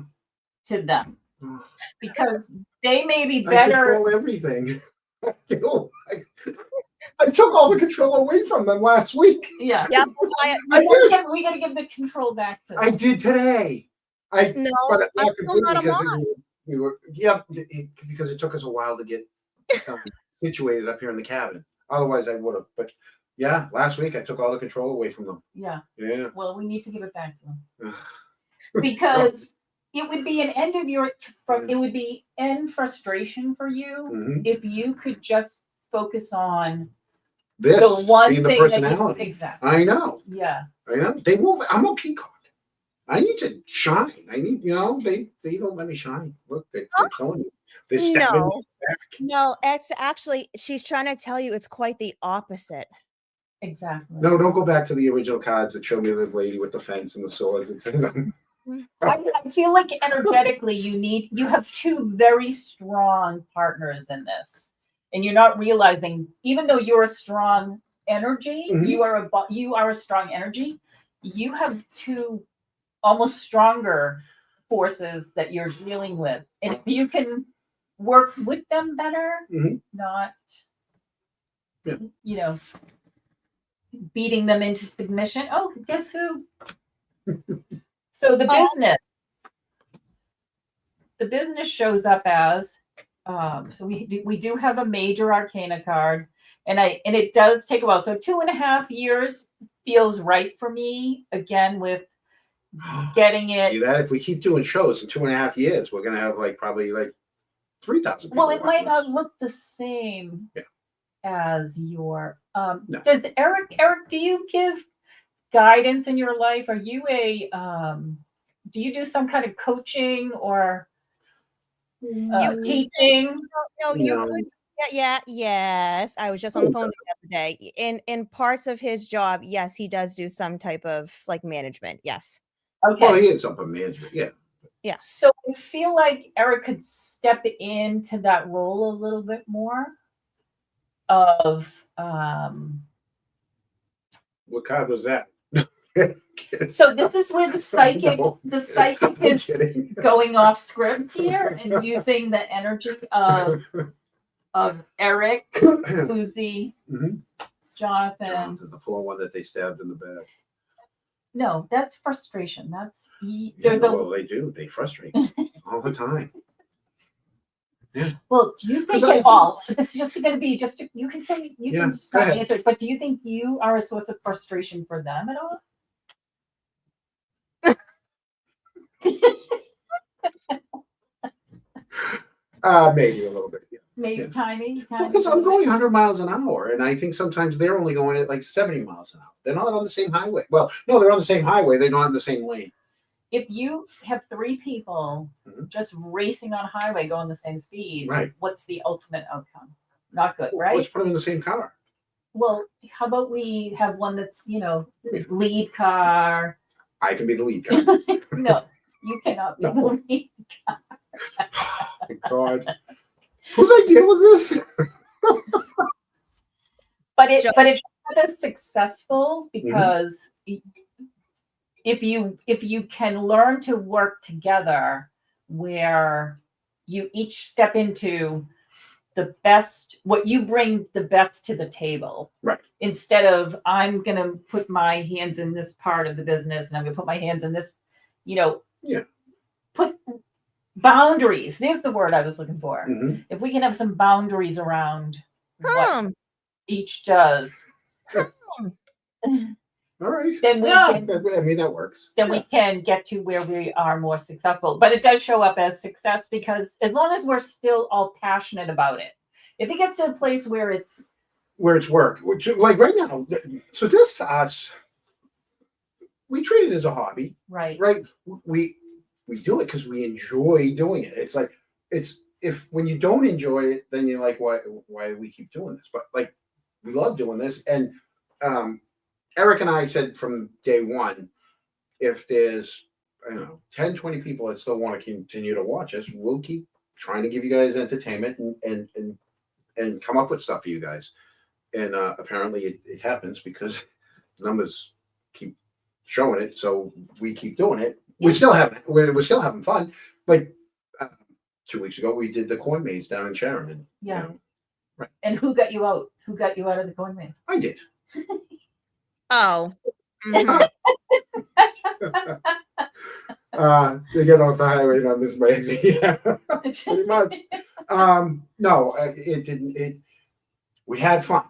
to them, I because they may be better. control everything. I took all the control away from them last week. Yeah. Yeah, that's why We gotta give the control back to them. I did today. no, But I'm not still not a completely mom. because it took us a while to get situated up here in the cabin. Otherwise, I would have. But yeah, last week I took all the control away from them. Yeah. Yeah. Well, we need to give it back to them because it would be an end of your it would be end frustration for you Mhm. if you could just focus on This the one being the thing that personality. exactly. I know. Yeah. I know. They won't. I'm a peacock. I need to shine. I need, they don't let me shine. Look, they're killing me. They're stabbing me No, back. no, it's actually she's trying to tell you it's quite the opposite. Exactly. No, don't go back to the original cards that show me the lady with the fence and the swords. It says, I feel like energetically you have two very strong partners in this, and you're not realizing, even though you're a strong energy, Mhm. you are a strong energy. You have two almost stronger forces that you're dealing with, and if you can work with them better, Mhm. not Yeah. beating them into submission. Oh, guess who? So the business shows up as so we do have a major arcana card, and it does take a while. So 2.5 years feels right for me, again, with getting it. See that? If we keep doing shows in 2.5 years, we're gonna have probably 3,000 people. Well, it might watching not us. look the same Yeah. as your No. Does Eric, do you give guidance in your life? Are you a do you do some kind of coaching or teaching? No, you No. could. Yes. I was just on the phone the other day. In parts of his job, yes, he does do some type of management. Yes. Okay. Well, he had some management. Yeah. Yeah. So I feel like Eric could step into that role a little bit more of What card was that? so this is where the psychic No. the I'm is kidding. going off script here and using the energy of Eric, Lucy, Mhm. Jonathan. The poor one that they stabbed in the back. No, that's frustration. That's Yeah, well, they do. They frustrate me all the time. Well, do you think at all? This is just going to be you can say you can just go not ahead. answer it, but do you think you are a source of frustration for them at all? Maybe a little bit. Yeah. Maybe tiny. Because I'm going 100 miles an hour, and I think sometimes they're only going at 70 miles an hour. They're not on the same highway. Well, no, they're on the same highway. They're not in the same lane. If you have 3 people just racing on a highway going the same speed, right? What's the ultimate outcome? Not good, right? Let's put them in the same car. Well, how about we have one that's lead car? I can be the lead car. No, you cannot be the lead car. Oh, God. Whose idea was this? But it's not as successful because if you can learn to work together where you each step into the best, what you bring the best to the table. Right. Instead of I'm gonna put my hands in this part of the business and I'm gonna put my hands in this, put boundaries. There's the word I was looking for. Mm-hmm. If we can have some boundaries around what each does. All right. Then that works. Then we can get to where we are more successful. But it does show up as success because as long as we're still all passionate about it, if it gets to a place where it's work, like right now, so this to us, we treat it as a hobby, right? We do it because we enjoy doing it. It's like if when you don't enjoy it, then you're like, why do we keep doing this? But we love doing this, and Eric and I said from day one, if there's, I don't know, 10, 20 people that still want to continue to watch us, we'll keep trying to give you guys entertainment and come up with stuff for you guys. And apparently it happens because numbers keep showing it, so we keep doing it. We're still having fun. Like 2 weeks ago, we did the corn maze down in Sharon. And, Yeah. you know, right. And who got you out? Who got you out of the corn maze? I did. Oh. Mhm. They get off the highway on this maze. Yeah, pretty much. No, it didn't. We had fun.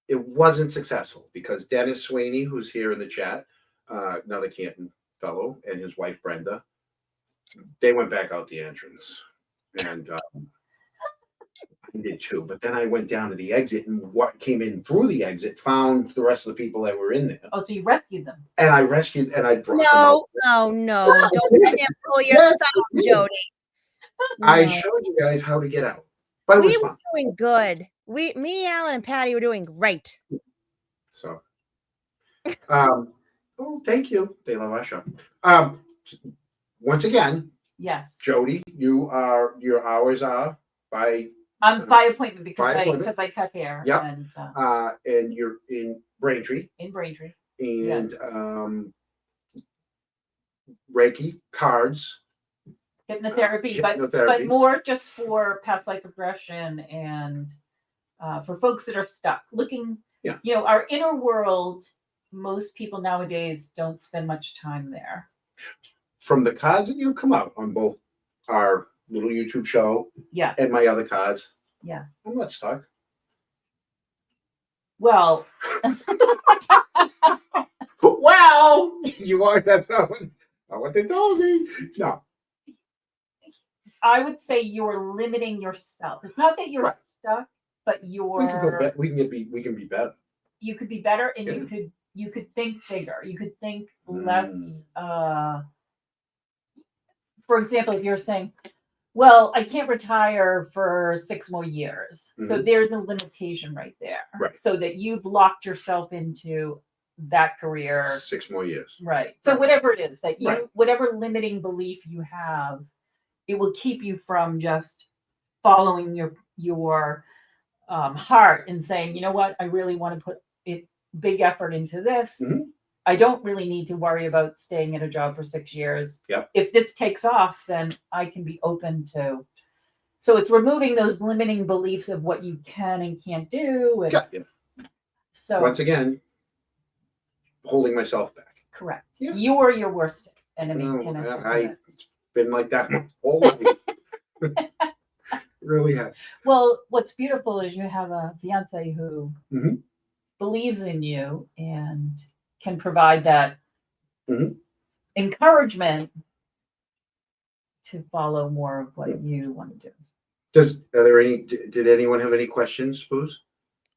It wasn't successful because Dennis Sweeney, who's here in the chat, another Canton fellow, and his wife Brenda, they went back out the entrance, and I did too. But then I went down to the exit, and what came in through the exit found the rest of the people that were in there, Oh, so you rescued them. and I rescued and I brought them out. No. Yes, I Don't did. let him pull your Yes, thumb, I did. Jody. I No. showed you guys how to get out, but it was We were fun. doing good. Me, Alan, and Patty were doing great. So, oh, thank you. They love our show. Once again, Yes. Jody, your hours are by By appointment By appointment. because I cut hair. Yep. And and you're in Braintree in Braintree. and Reiki cards, Hypnotherapy, but hypnotherapy. more just for past life regression and for folks that are stuck looking. Yeah. You know, our inner world. Most people nowadays don't spend much time there. From the cards that you come out on both our little YouTube show Yeah. and my other cards. Yeah. I'm not stuck. Well, Well, you are. That's not what they told me. No. I would say you're limiting yourself. It's not that you're Right. stuck, but you're. We can go back. We can be better. You could be better, and Yeah. you could think bigger. You could think less. For example, if you're saying, "Well, I can't retire for 6 more years," so there's a limitation right there. Right. So that you've locked yourself into that career. 6 more years. Right. So Right. whatever it is that you, Right. whatever limiting belief you have, it will keep you from just following your heart and saying, you know what, I really want to put big effort into this. Mhm. I don't really need to worry about staying at a job for 6 years. Yep. If this takes off, then I can be open to. So it's removing those limiting beliefs of what you can and can't do. And Got you. so Once again, holding myself back. correct. Yeah. You are your worst enemy. No, Can I I been like that my whole life. Really has. Well, what's beautiful is you have a fiance who Mhm. believes in you and can provide that Mhm. encouragement to follow more of what you want to do. Did anyone have any questions, Booze,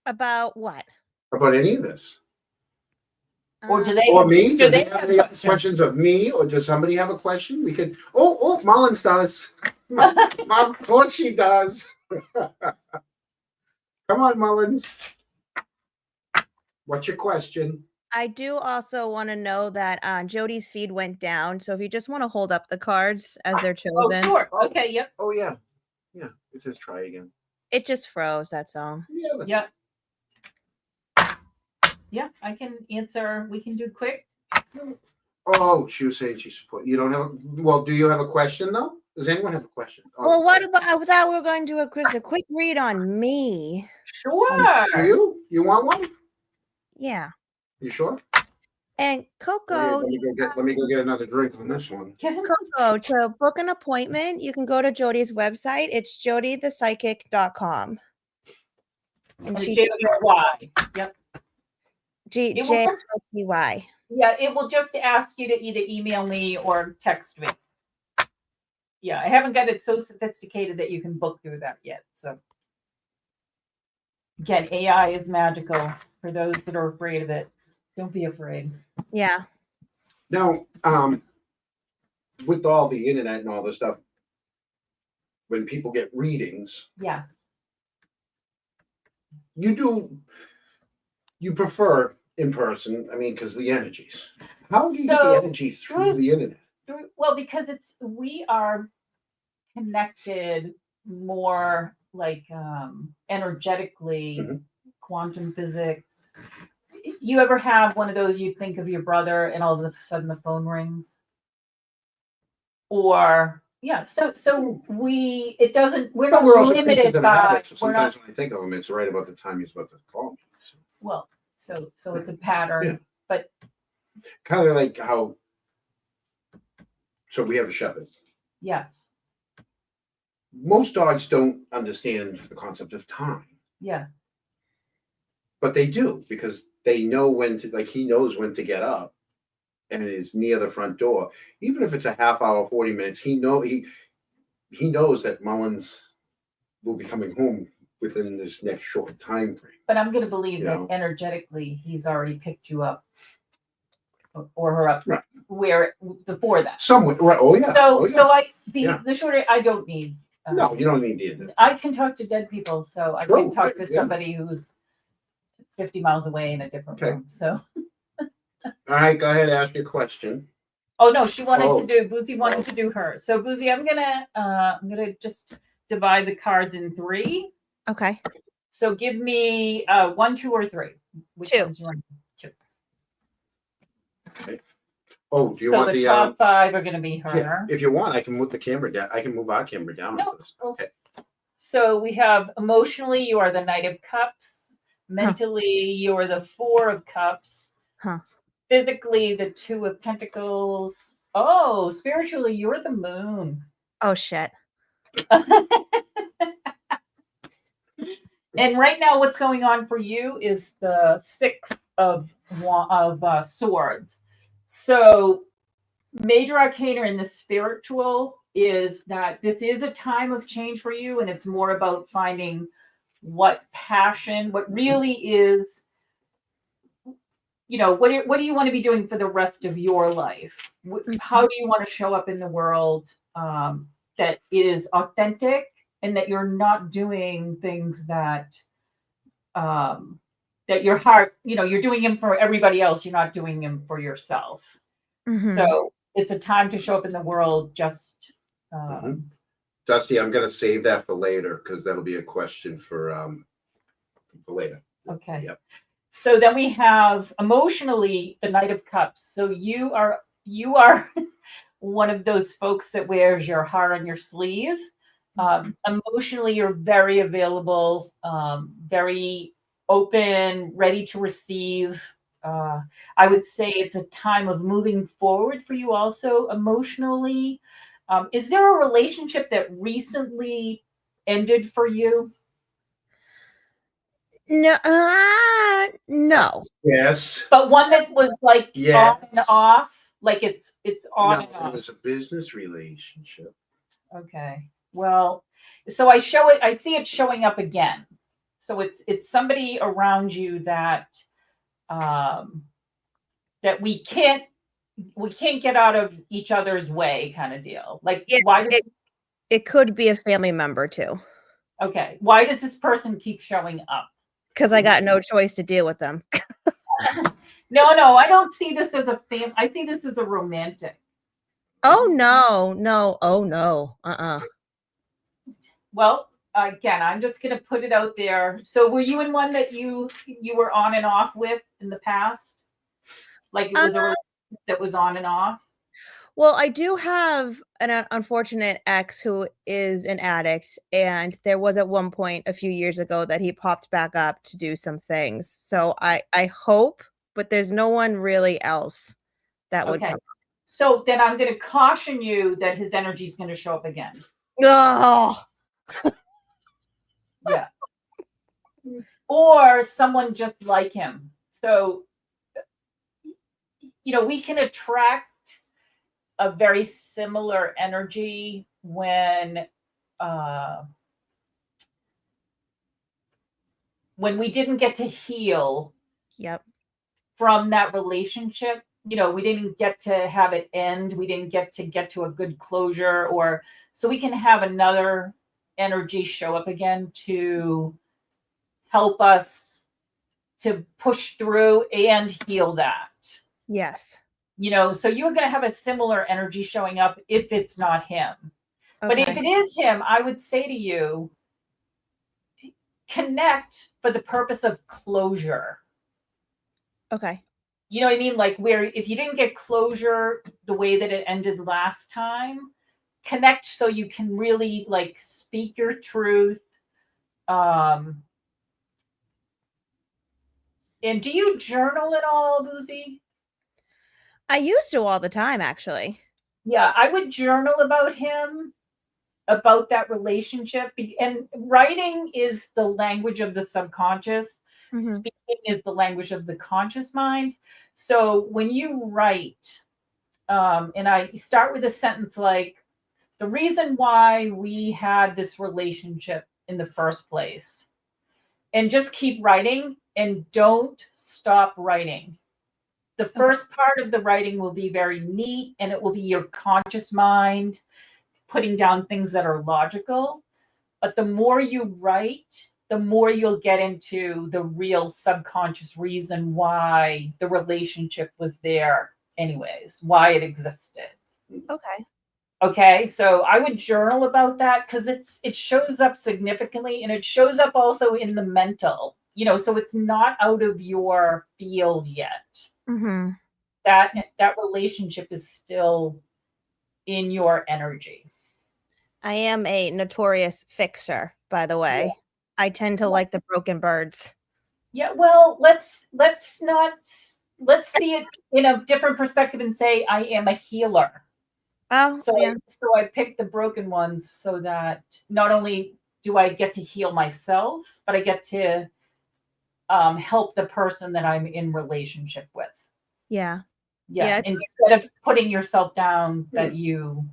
About what? about any of this? Or do they? Or me? Do they have any questions of me, or does somebody have a question? We could. Oh, Mullins does. Of course she does. Come on, Mullins. What's your question? I do also want to know that Jody's feed went down. So if you just want to hold up the cards as they're Oh, chosen, sure. Oh. Okay. Yep. Oh yeah. It says try again. it just froze. That's all. Yeah. Yep. Yeah, I can answer. We can do quick. Oh, she was saying she support. You don't have. Well, do you have a question though? Does anyone have a question? Oh, Well, what about? I thought we were going to do a quick read on me. Sure. Do you? You want one? Yeah. You sure? And Coco, Let me go get another drink on this one. Coco, to book an appointment, you can go to Jody's website. It's jodythepsychic.com. And she does J-O-Y. Yep. J-O-P-Y. Yeah, it will just ask you to either email me or text me. Yeah, I haven't got it so sophisticated that you can book through that yet. So again, AI is magical. For those that are afraid of it, don't be afraid. Yeah. Now, with all the internet and all this stuff, when people get readings, Yeah. you prefer in person. I mean, because the energies. How do you get So, the energy through the internet? Well, because we are connected more like energetically, Mhm. quantum physics. You ever have one of those, you think of your brother and all of a sudden the phone rings? Or yeah, so it doesn't, we're But not we're also creatures limited of by, habit. So we're not, sometimes when I think of him, it's right about the time he's about to call me. So, well, so it's a pattern, Yeah. but kind of like how. So we have a shepherd. yes, Most dogs don't understand the concept of time, yeah, but they do because they know when to. Like he knows when to get up, and is near the front door. Even if it's a half hour, 40 minutes, he knows that Mullins will be coming home within this next short time frame. but I'm going to believe You that know. energetically he's already picked you up or her up Right. where before that. Somewhere, right? Oh yeah. So Oh, yeah. so Yeah. the shorter, I don't need. No, you don't need the internet. I can talk to dead people, so I True, can talk to yeah. somebody who's 50 miles away in a different Okay. room. So, All right, go ahead, ask your question. oh no, she wanted Oh. to do Boozy wanted to do her. So Boozy, I'm gonna just divide the cards in 3. Okay. So give me 1, 2, or 3. Which 2. ones you want? 2. Okay. Oh, do you So want the the top 5 are gonna be her. Yeah, if you want, I can move the camera down. I can move our camera down. No. Okay. So we have emotionally, you are the Knight of Cups. Mentally, you are the 4 of Cups. Huh. Physically, the 2 of Pentacles. Oh, spiritually, you're the Moon. Oh shit. And right now, what's going on for you is the 6 of Swords. So, Major Arcana in the spiritual is that this is a time of change for you, and it's more about finding what really is, what do you want to be doing for the rest of your life? How do you want to show up in the world that is authentic, and that you're not doing things that that your heart, you're doing them for everybody else. You're not doing them for yourself. Mhm. So it's a time to show up in the world just. Dusty, I'm gonna save that for later because that'll be a question for later. Okay. Yep. So then we have emotionally the Knight of Cups. So you are one of those folks that wears your heart on your sleeve. Emotionally, you're very available, very open, ready to receive. I would say it's a time of moving forward for you also emotionally. Is there a relationship that recently ended for you? No. No. Yes. But one that was like Yes. on and off, like it's on No, and off. it was a business relationship. Okay. Well, so I see it showing up again. So it's somebody around you that that we can't get out of each other's way, kind of deal. Like why does It could be a family member too. Okay. Why does this person keep showing up? Because I got no choice to deal with them. No, I don't see this as a I see this as a romantic. Oh no. Oh no. Well, again, I'm just going to put it out there. So were you in one that you were on and off with in the past? Like it was a relationship that was on and off? Well, I do have an unfortunate ex who is an addict, and there was at one point a few years ago that he popped back up to do some things. So I hope, but there's no one really else that would come. So then I'm going to caution you that his energy is going to show up again. Oh. Yeah. Or someone just like him. So, we can attract a very similar energy when we didn't get to heal from that relationship. We didn't get to have it end. We didn't get to a good closure, so we can have another energy show up again to help us to push through and heal that. Yes. So you're going to have a similar energy showing up if it's not him. But if Okay. it is him, I would say to you, connect for the purpose of closure. Okay. You know what I mean? Like where if you didn't get closure the way that it ended last time, connect so you can really like speak your truth. And do you journal at all, Boozy? I used to all the time, actually. Yeah, I would journal about him, about that relationship. And writing is the language of the subconscious. Mhm. Speaking is the language of the conscious mind. So when you write, and I start with a sentence like, the reason why we had this relationship in the first place, and just keep writing and don't stop writing. The first part of the writing will be very neat and it will be your conscious mind putting down things that are logical. But the more you write, the more you'll get into the real subconscious reason why the relationship was there anyways, why it existed. Okay. Okay, so I would journal about that because it shows up significantly, and it shows up also in the mental, so it's not out of your field yet. Mm-hmm. That relationship is still in your energy. I am a notorious fixer, by the way. Yeah. I tend to like the broken birds. Yeah, well, let's see it in a different perspective and say I am a healer. Oh, So yeah. I picked the broken ones so that not only do I get to heal myself, but I get to help the person that I'm in relationship with. Yeah. Yeah. Instead of putting yourself down, that you.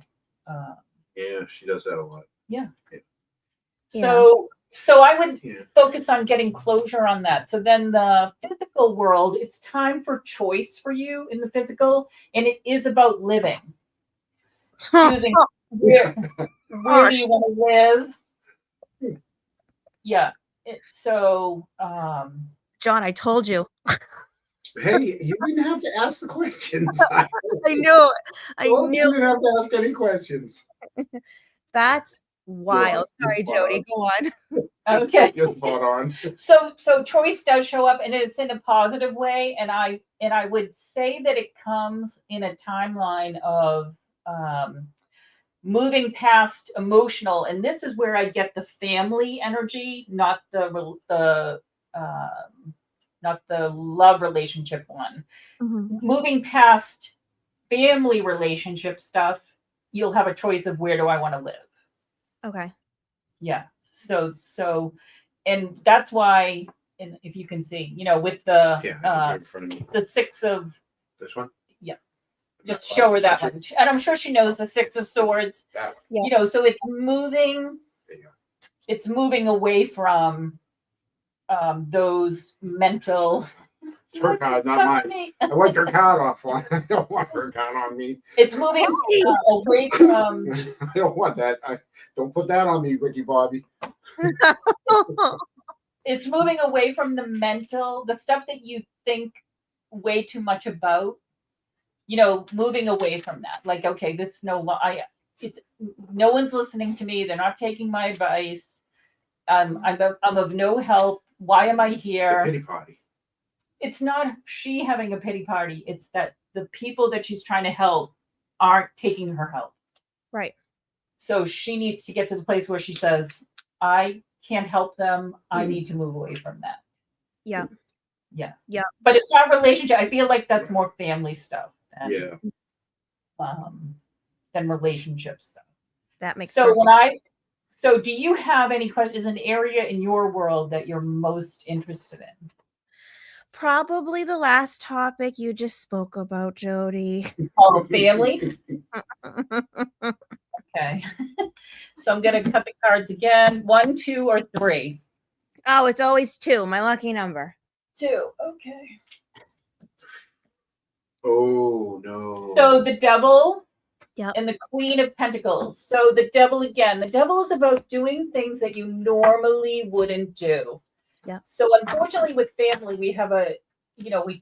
Yeah, she does that a lot. Yeah. Yeah. So I would focus on getting closure on that. So then the physical world, it's time for choice for you in the physical, and it is about living. Choosing where do you want to live? Yeah. John, I told you. Hey, you didn't have to ask the questions. I knew. You didn't have to ask any questions. That's wild. Sorry, Jody. Go on. Okay. You're spot on. So choice does show up, and it's in a positive way. And I would say that it comes in a timeline of moving past emotional, and this is where I get the family energy, not the love relationship one. Mm-hmm. Moving past family relationship stuff, you'll have a choice of where do I want to live. Okay. Yeah. So, and that's why, and if you can see, with the in front of me. the 6 of This one. Yeah. Just show her that one, and I'm sure she knows the 6 of Swords. That one. Yeah. So it's moving. There you go. It's moving away from those mental. It's her card, not mine. I want her card off. I don't want her card on me. It's moving away from. I don't want that. Don't put that on me, Ricky Bobby. It's moving away from the mental, the stuff that you think way too much about. Moving away from that. Like, okay, this no one's listening to me. They're not taking my advice. I'm of no help. Why am I here? The pity party. It's not she having a pity party. It's that the people that she's trying to help aren't taking her help. Right. So she needs to get to the place where she says, I can't help them. I need to move away from that. Yeah. Yeah. Yeah. But it's not relationship. I feel like that's more family stuff than relationship stuff. That makes so sense. So do you have any questions? Is an area in your world that you're most interested in? Probably the last topic you just spoke about, Jody. Oh, family? Okay. So I'm going to cut the cards again. 1, 2, or 3? Oh, it's always 2. My lucky number. 2. Okay. Oh, no. So the Devil Yep. and the Queen of Pentacles. So the Devil again. The Devil is about doing things that you normally wouldn't do. Yeah. So unfortunately with family, we have we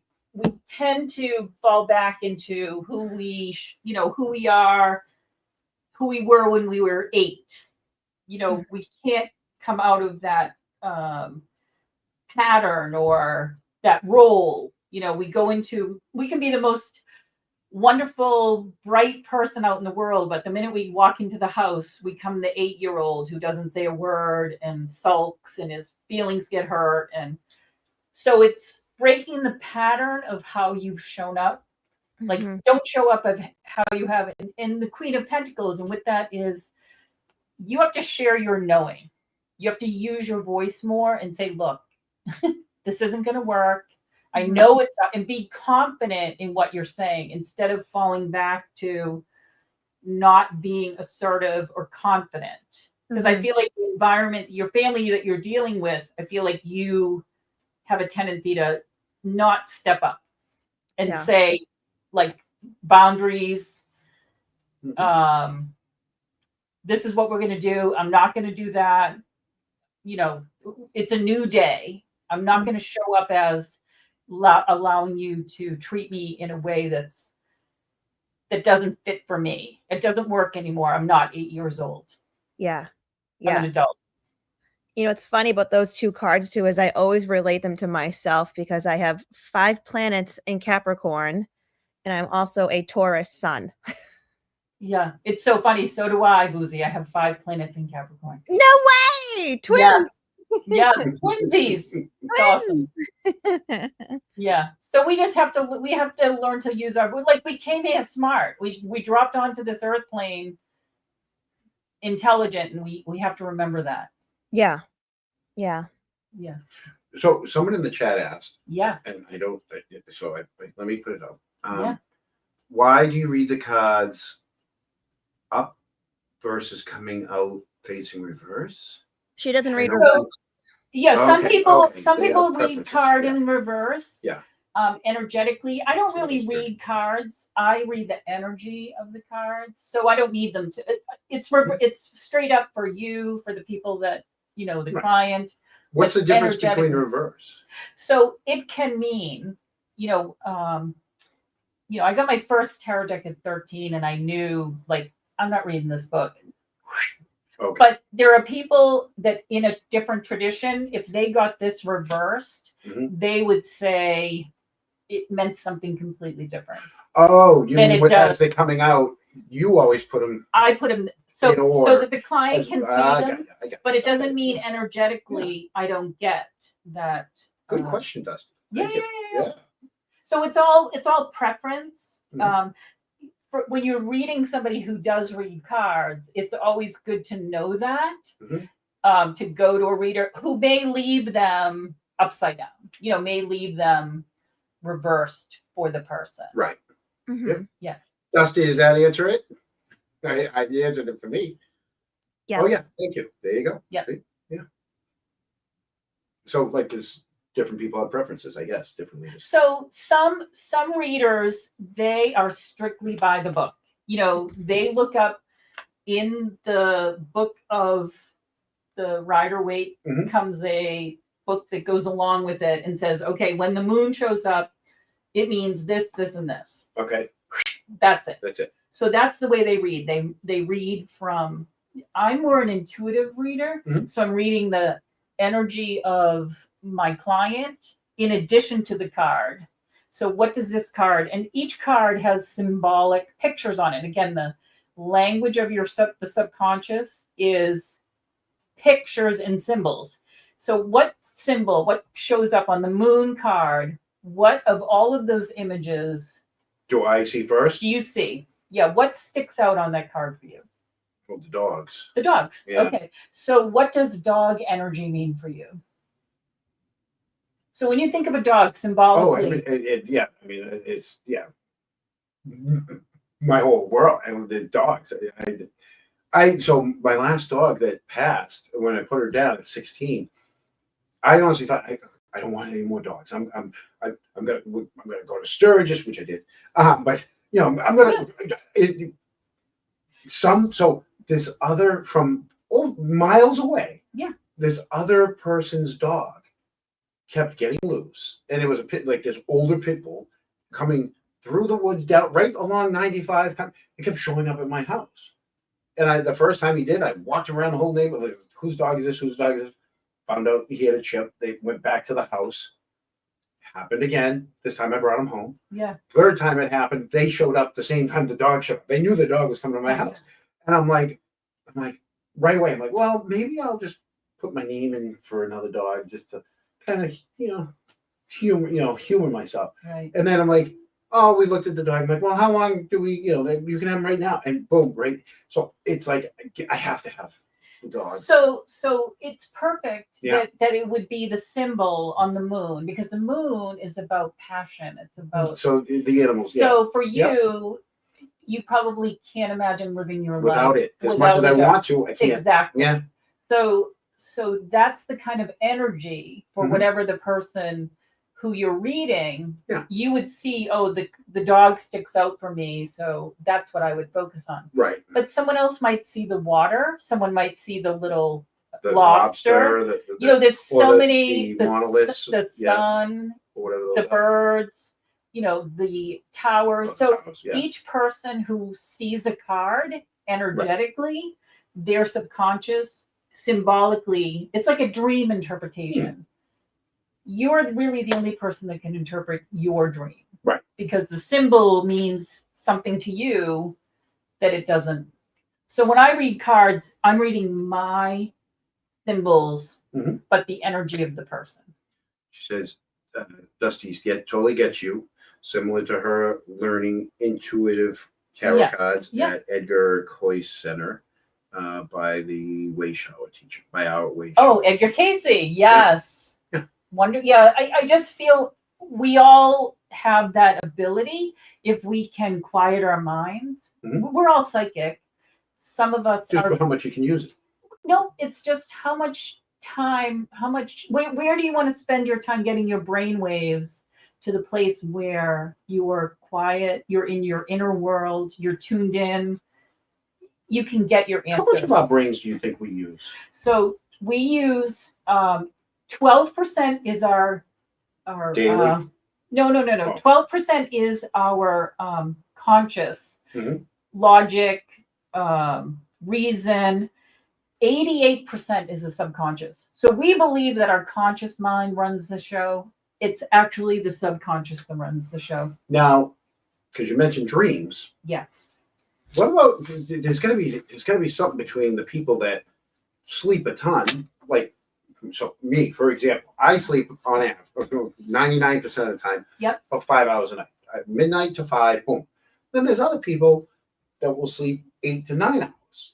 tend to fall back into who we are, who we were when we were 8. We can't come out of that pattern or that role. We can be the most wonderful, bright person out in the world, but the minute we walk into the house, we become the 8-year-old who doesn't say a word and sulks and his feelings get hurt. And so it's breaking the pattern of how you've shown up. Like, don't show up of how you have it. And the Queen of Pentacles, and with that is, you have to share your knowing. You have to use your voice more and say, look, this isn't going to work. I know it's not, and be confident in what you're saying instead of falling back to not being assertive or confident. Because I feel like the environment, your family that you're dealing with, I feel like you have a tendency to not step up and say, like, boundaries. This is what we're going to do. I'm not going to do that. It's a new day. I'm not going to show up as allowing you to treat me in a way that doesn't fit for me. It doesn't work anymore. I'm not 8 years old. Yeah. I'm an adult. It's funny about those 2 cards too, is I always relate them to myself because I have 5 planets in Capricorn and I'm also a Taurus sun. Yeah, it's so funny. So do I, Boozy. I have 5 planets in Capricorn. No way! Twins! Yeah, twinsies. It's awesome. Yeah. So we have to learn to use we came here smart. We dropped onto this earth plane intelligent, and we have to remember that. Yeah. So someone in the chat asked, yeah, and I don't, so let me put it up. Why do you read the cards up versus coming out facing reverse? She doesn't read reverse. Yeah, some people read preferences. card in reverse. Yeah. Energetically, I don't really read cards. I read the energy of the cards, so I don't need them to. It's straight up for you, for the people that the client. What's the difference between reverse? So it can mean, I got my first tarot deck at 13, and I knew, like, I'm not reading this book. Okay. But there are people that in a different tradition, if they got this reversed, they would say it meant something completely different. Oh, you mean as they're coming out, you always put them. I put them so that the client can see them, but it doesn't mean energetically I don't get that. Good question, Dusty. Yeah. So it's all preference. When you're reading somebody who does read cards, it's always good to know that, to go to a reader who may leave them upside down, may leave them reversed for the person. Right. Yeah. Dusty, does that answer it? I answered it for me. Yeah. Oh, yeah. Thank you. There you go. Yeah. See? Yeah. So, like, it's different people have preferences, I guess, different readers. So some readers, they are strictly by the book. They look up in the book of the Rider-Waite comes a book that goes along with it and says, okay, when the moon shows up, it means this, this, and this. Okay. That's it. That's it. So that's the way they read. They read from, I'm more an intuitive reader. So I'm reading the energy of my client in addition to the card. So what does this card, and each card has symbolic pictures on it. Again, the language of the subconscious is pictures and symbols. So what shows up on the moon card, what of all of those images do I see first? do you see? Yeah, what sticks out on that card for you? Well, the dogs. The dogs. Yeah. Okay. So what does dog energy mean for you? So when you think of a dog symbolically. It's my whole world and the dogs. So my last dog that passed, when I put her down at 16, I honestly thought I don't want any more dogs. I'm gonna go to Sturgis, which I did. But I'm gonna so this other from miles away. Yeah. This other person's dog kept getting loose, and it was a pit, like this older pit bull coming through the woods down right along 95. It kept showing up at my house, and the first time he did, I walked around the whole neighborhood. Like, whose dog is this? Whose dog is this? Found out he had a chip. They went back to the house. Happened again. This time I brought him home. Yeah. Third time it happened, they showed up the same time the dog showed up. They knew the dog was coming to my house, and I'm like, right away, I'm like, well, maybe I'll just put my name in for another dog just to kind of, humor myself. Right. And then I'm like, oh, we looked at the dog. I'm like, well, how long do we, you can have him right now. And boom, right. So it's like, I have to have the dog. So it's perfect Yeah. that it would be the symbol on the moon, because the moon is about passion. It's about, So the animals, so for Yep. you, you probably can't imagine living your without life it. As much as I without it. want to, I can't. Exactly. Yeah. So that's the kind of energy for Mhm. whatever the person who you're reading, Yeah. you would see, oh, the dog sticks out for me, so that's what I would focus on. Right. But someone else might see the water, someone might see the little The lobster. There's so many, the monoliths, the sun, or whatever those the birds, the towers. So yeah. each person who sees a card energetically, their subconscious, symbolically, it's like a dream interpretation. You're really the only person that can interpret your dream. Right. Because the symbol means something to you that it doesn't. So when I read cards, I'm reading my symbols, but the energy of the person. She says, Dusty's totally gets you, similar to her learning intuitive tarot cards at Edgar Coyce Center by the Wayshower teacher, by our Wayshower. Oh, Edgar Casey, yes. I just feel we all have that ability if we can quiet our minds. We're all psychic. Some of us just for how much you can use it. No, it's just how much time, where do you want to spend your time getting your brain waves to the place where you are quiet, you're in your inner world, you're tuned in, you can get your answers. How much of our brains do you think we use? So we use 12% is our daily. No. 12% is our conscious logic, reason. 88% is the subconscious. So we believe that our conscious mind runs the show. It's actually the subconscious that runs the show. Now, because you mentioned dreams. Yes. What about there's got to be something between the people that sleep a ton, like so me, for example, I sleep on average 99% of the time. Yep. About 5 hours a night, midnight to 5. Boom. Then there's other people that will sleep 8 to 9 hours.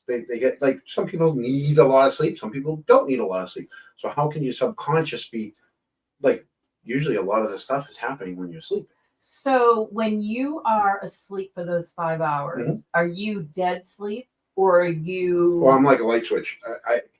They get, like, some people need a lot of sleep, some people don't need a lot of sleep. So how can your subconscious be, like, usually a lot of the stuff is happening when you're sleeping. So when you are asleep for those 5 hours, are you dead sleep, or are you? Well, I'm like a light switch.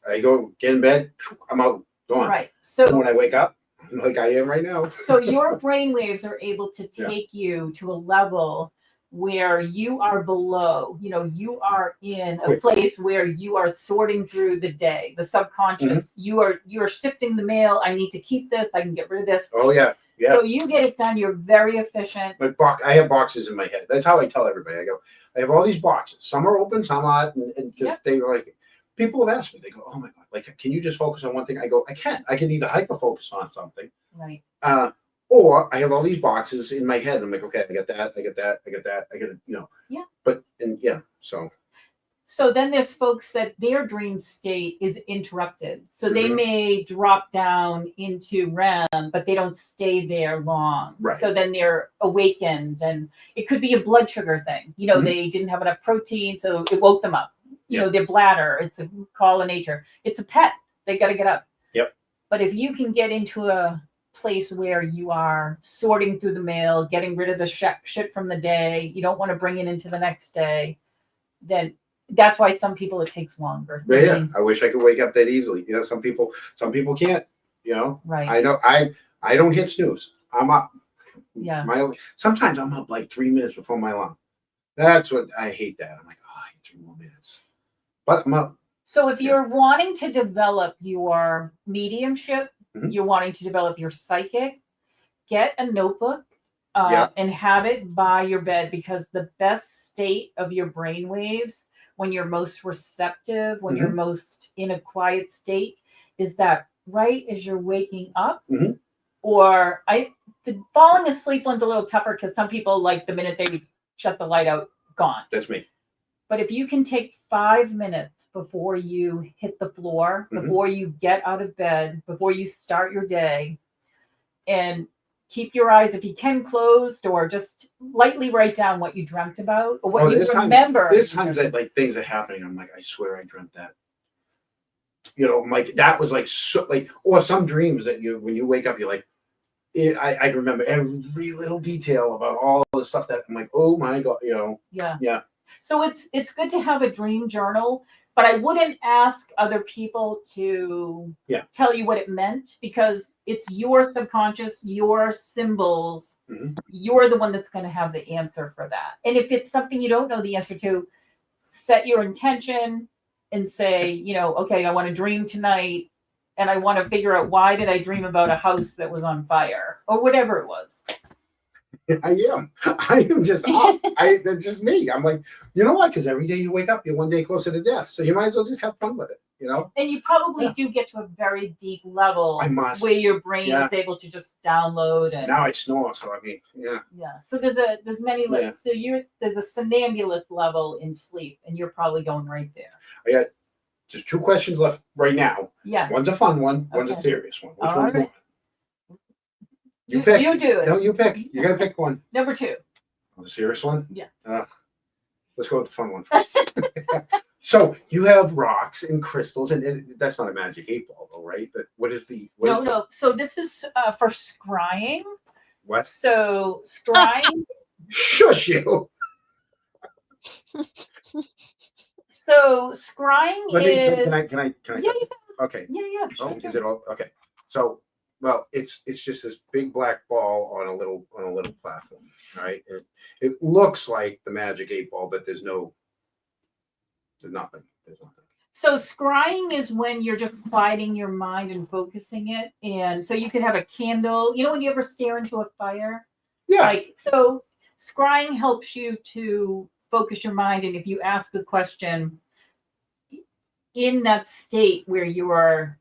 I go get in bed, I'm out, gone. Right. So and when I wake up, like I am right now. So your brain waves are able to take you to a level where you are below, you are in a place where you are sorting through the day, the subconscious. You are sifting the mail. I need to keep this. I can get rid of this. Oh yeah. Yeah. So you get it done. You're very efficient. Like I have boxes in my head. That's how I tell everybody. I go, I have all these boxes. Some are open, some aren't. And because they were like, people have asked me, they go, oh my God, like, can you just focus on one thing? I go, I can. I can either hyper focus on something. Right. Or I have all these boxes in my head. I'm like, okay, I got that, I got that, I got that, I got it, Yeah. But So then there's folks that their dream state is interrupted. So they may drop down into REM, but they don't stay there long. Right. So then they're awakened, and it could be a blood sugar thing. They didn't have enough protein, so it woke them up. Their bladder, it's a call of nature. It's a pet. They got to get up. Yep. But if you can get into a place where you are sorting through the mail, getting rid of the shit from the day, you don't want to bring it into the next day, then that's why some people it takes longer. Yeah, I wish I could wake up that easily. Some people can't. Right. I know. I don't hit snooze. I'm up. Yeah. Sometimes I'm up like 3 minutes before my alarm. That's what I hate. That I'm like, I hate 3 more minutes. But I'm up. So if you're wanting to develop your mediumship, Mhm. you're wanting to develop your psychic, get a notebook Yeah. and have it by your bed, because the best state of your brain waves when you're most receptive, when you're most in a quiet state, is that right as you're waking up. Mhm. Or the falling asleep one's a little tougher because some people, like, the minute they shut the light out, gone. That's me. But if you can take 5 minutes before you hit the floor, Mhm. before you get out of bed, before you start your day, and keep your eyes, if you can, closed, or just lightly write down what you dreamt about or what you remember. There's times that like things are happening. I'm like, I swear I dreamt that. You know, like that was like so like, or some dreams that you when you wake up, you're like, I remember every little detail about all the stuff that I'm like, oh my god, you know. Yeah. Yeah. So it's good to have a dream journal, but I wouldn't ask other people to tell you what it meant, because it's your subconscious, your symbols. Mhm. You're the one that's going to have the answer for that. And if it's something you don't know the answer to, set your intention and say, you know, okay, I want to dream tonight, and I want to figure out, why did I dream about a house that was on fire, or whatever it was. I am just that's just me. I'm like, you know what? Because every day you wake up, you're one day closer to death. So you might as well just have fun with it, you know? And you probably do get to a very deep level I must. where your brain is able to just download. And now I snore, so I mean, yeah. So there's many levels. So there's a somnambulist level in sleep, and you're probably going right there. I got just 2 questions left right now. Yeah. One's a fun one, one's a serious one. Which All one do you right. want? You pick. You do it. No, you pick. You're gonna pick one. Number 2. Oh, the serious one? Yeah. Let's go with the fun one first. So you have rocks and crystals, and that's not a magic 8 ball, though, right? But what is the? No. So this is for scrying. What? So scrying. Shush you. So scrying is. Can I? Yeah. Okay. Yeah. Oh, is it all okay? So, well, it's just this big black ball on a little platform. All right. It looks like the magic 8 ball, but there's nothing. There's nothing. So scrying is when you're just quieting your mind and focusing it. And so you could have a candle. You know when you ever stare into a fire? Yeah. So scrying helps you to focus your mind. And if you ask a question in that state where you are,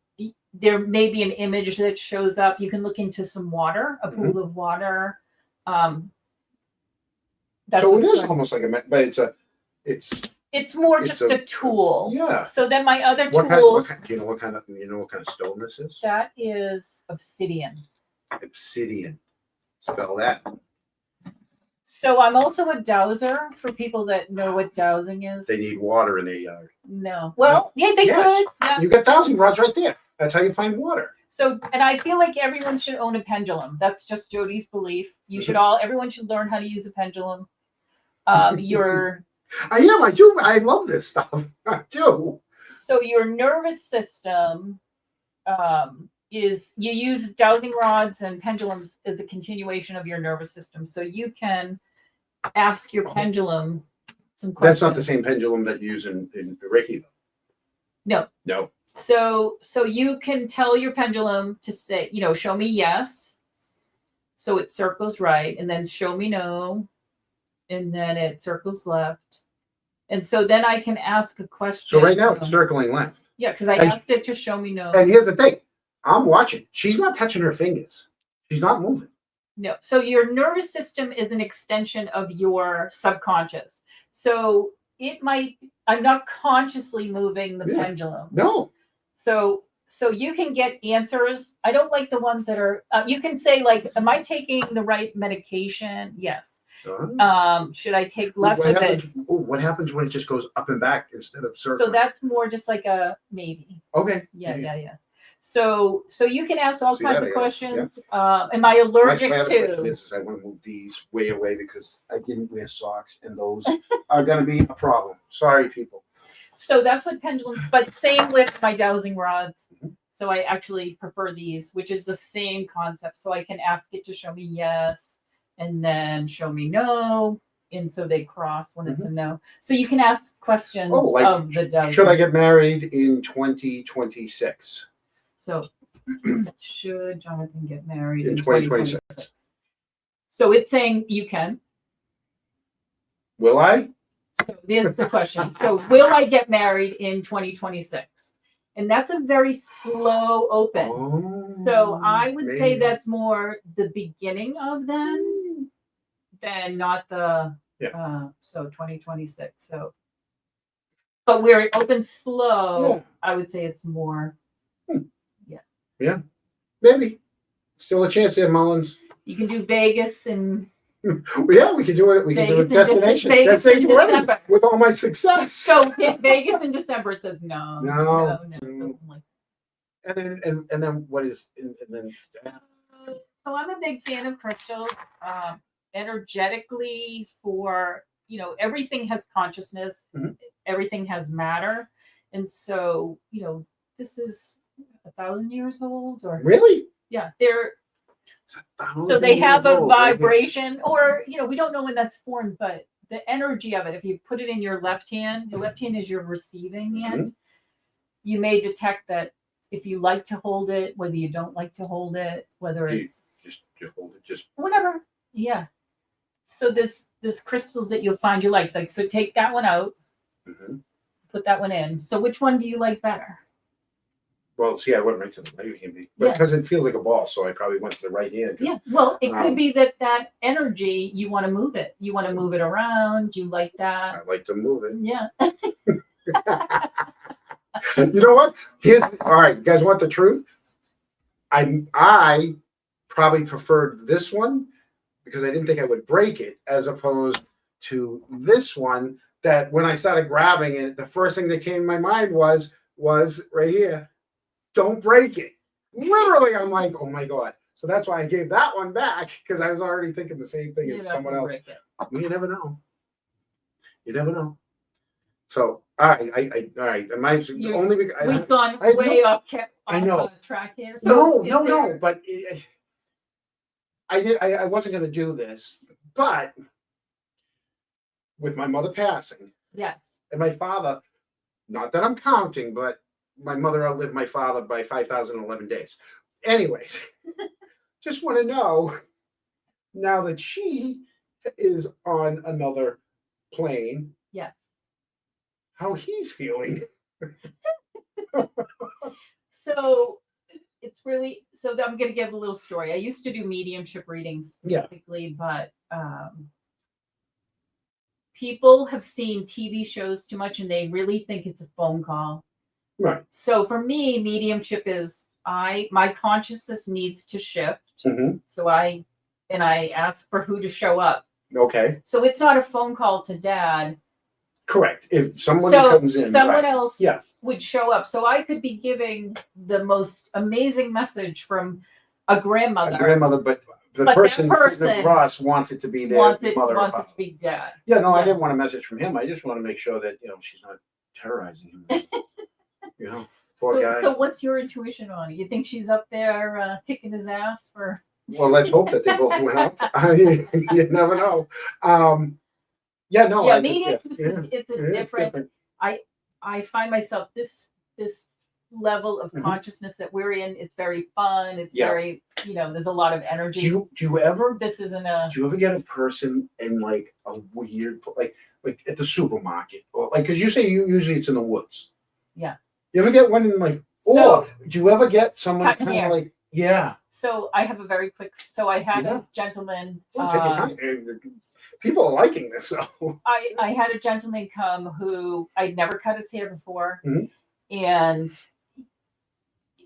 there may be an image that shows up. You can look into some water, a pool of water. So it is almost like but it's more just a tool. Yeah. So then my other tools. Do you know what kind of stone this is? That is obsidian. Obsidian. Spell that. So I'm also a dowser, for people that know what dowsing is. They need water in their yard. No. Well, yeah, they Yes. could. Yeah. You got dowsing rods right there. That's how you find water. So, and I feel like everyone should own a pendulum. That's just Jody's belief. Everyone should learn how to use a pendulum. I do. I love this stuff. I do. So your nervous system is, you use dowsing rods and pendulums as a continuation of your nervous system. So you can ask your pendulum some questions. That's not the same pendulum that you use in Reiki, though. No. So you can tell your pendulum to say, show me yes. So it circles right, and then show me no, and then it circles left. And so then I can ask a question. So right now it's circling left. Yeah, because I asked it to show me no. And here's the thing. I'm watching. She's not touching her fingers. She's not moving. No. So your nervous system is an extension of your subconscious. So I'm not consciously moving the pendulum. No. So you can get answers. I don't like the ones that are, you can say, like, am I taking the right medication? Yes. Should I take less of it? What happens when it just goes up and back instead of circling? So that's more just like a maybe. Okay. Yeah. So you can ask all kinds of questions. Am I allergic my other to? question is I want to move these way away because I didn't wear socks, and those are going to be a problem. Sorry, people. So that's what pendulums, but same with my dowsing rods. So I actually prefer these, which is the same concept. So I can ask it to show me yes, and then show me no. And so they cross when it's a no. So you can ask questions of the dowsing. Should I get married in 2026? So Should Jonathan get married In in 2026. 2026? So it's saying you can. Will I? So there's the question. So will I get married in 2026? And that's a very slow open. Oh, So I would say maybe. that's more the beginning of then than not the so 2026. So but where it opens slow, Yeah. I would say it's more. Maybe. Still a chance there, Mullins. You can do Vegas and Yeah, we could do it. We could do a Vegas in destination. Vegas in Destination wedding December. with all my success. so Vegas in December. It says no. No. It doesn't like. And then what is and then So I'm a big fan of crystals. Energetically, for everything has consciousness, Mhm. everything has matter, and so this is 1,000 years old, or really? yeah, they're It's 1,000 so they have years a old, right here. vibration, or we don't know when that's formed, but the energy of it. If you put it in your left hand, your left hand is your receiving hand. You may detect that if you like to hold it, whether you don't like to hold it, whether it's Just hold it. Just whatever. Yeah. So there's crystals that you'll find you like. So take that one out, put that one in. So which one do you like better? well, see, I went right to the right hand, but Yeah. because it feels like a ball, so I probably went to the right hand. 'Cause Yeah. Well, it could be that energy, you want to move it. You want to move it around. You like that. I like to move it. Yeah. You know what? All right, you guys want the truth? I probably preferred this one because I didn't think I would break it, as opposed to this one that when I started grabbing it, the first thing that came to my mind was right here. Don't break it. Literally, I'm like, oh my God. So that's why I gave that one back, because I was already thinking the same thing as someone else. Well, you never know. You never know. So, all right, all right. Am I only because We've gone I way know- off I know. track here. So no. But I wasn't going to do this, but with my mother passing Yes. and my father, not that I'm counting, but my mother outlived my father by 5,011 days. Anyways, just want to know now that she is on another plane, Yes. how he's feeling. So it's really so I'm going to give a little story. I used to do mediumship readings specifically, but people have seen TV shows too much and they really think it's a phone call. Right. So for me, mediumship is my consciousness needs to shift. So I ask for who to show up. Okay. So it's not a phone call to Dad. Correct. If someone So comes in, someone right. else Yeah. would show up. So I could be giving the most amazing message from a grandmother. But the But person that sitting person across wants it to be their wants mother or it father. to be Dad. Yeah, no, I Yeah. didn't want a message from him. I just want to make sure that she's not terrorizing him. Poor guy. So what's your intuition on it? You think she's up there kicking his ass for? Well, let's hope that they both went up. You never know. Yeah, no. Yeah, I just- medium yeah, is yeah. it's a It's different. I find myself this level of Mhm. consciousness that we're in. It's very fun. It's Yeah. very there's a lot of energy. Do you ever This isn't a. Do you ever get a person in like a weird like at the supermarket or like because you say usually it's in the woods. Yeah. You ever get one in like So- do you ever get someone Cut kind hair. of like So I have a very quick. So I had Yeah. a gentleman. Take your time. People are liking this, so I had a gentleman come who I'd never cut his hair before, Mhm. and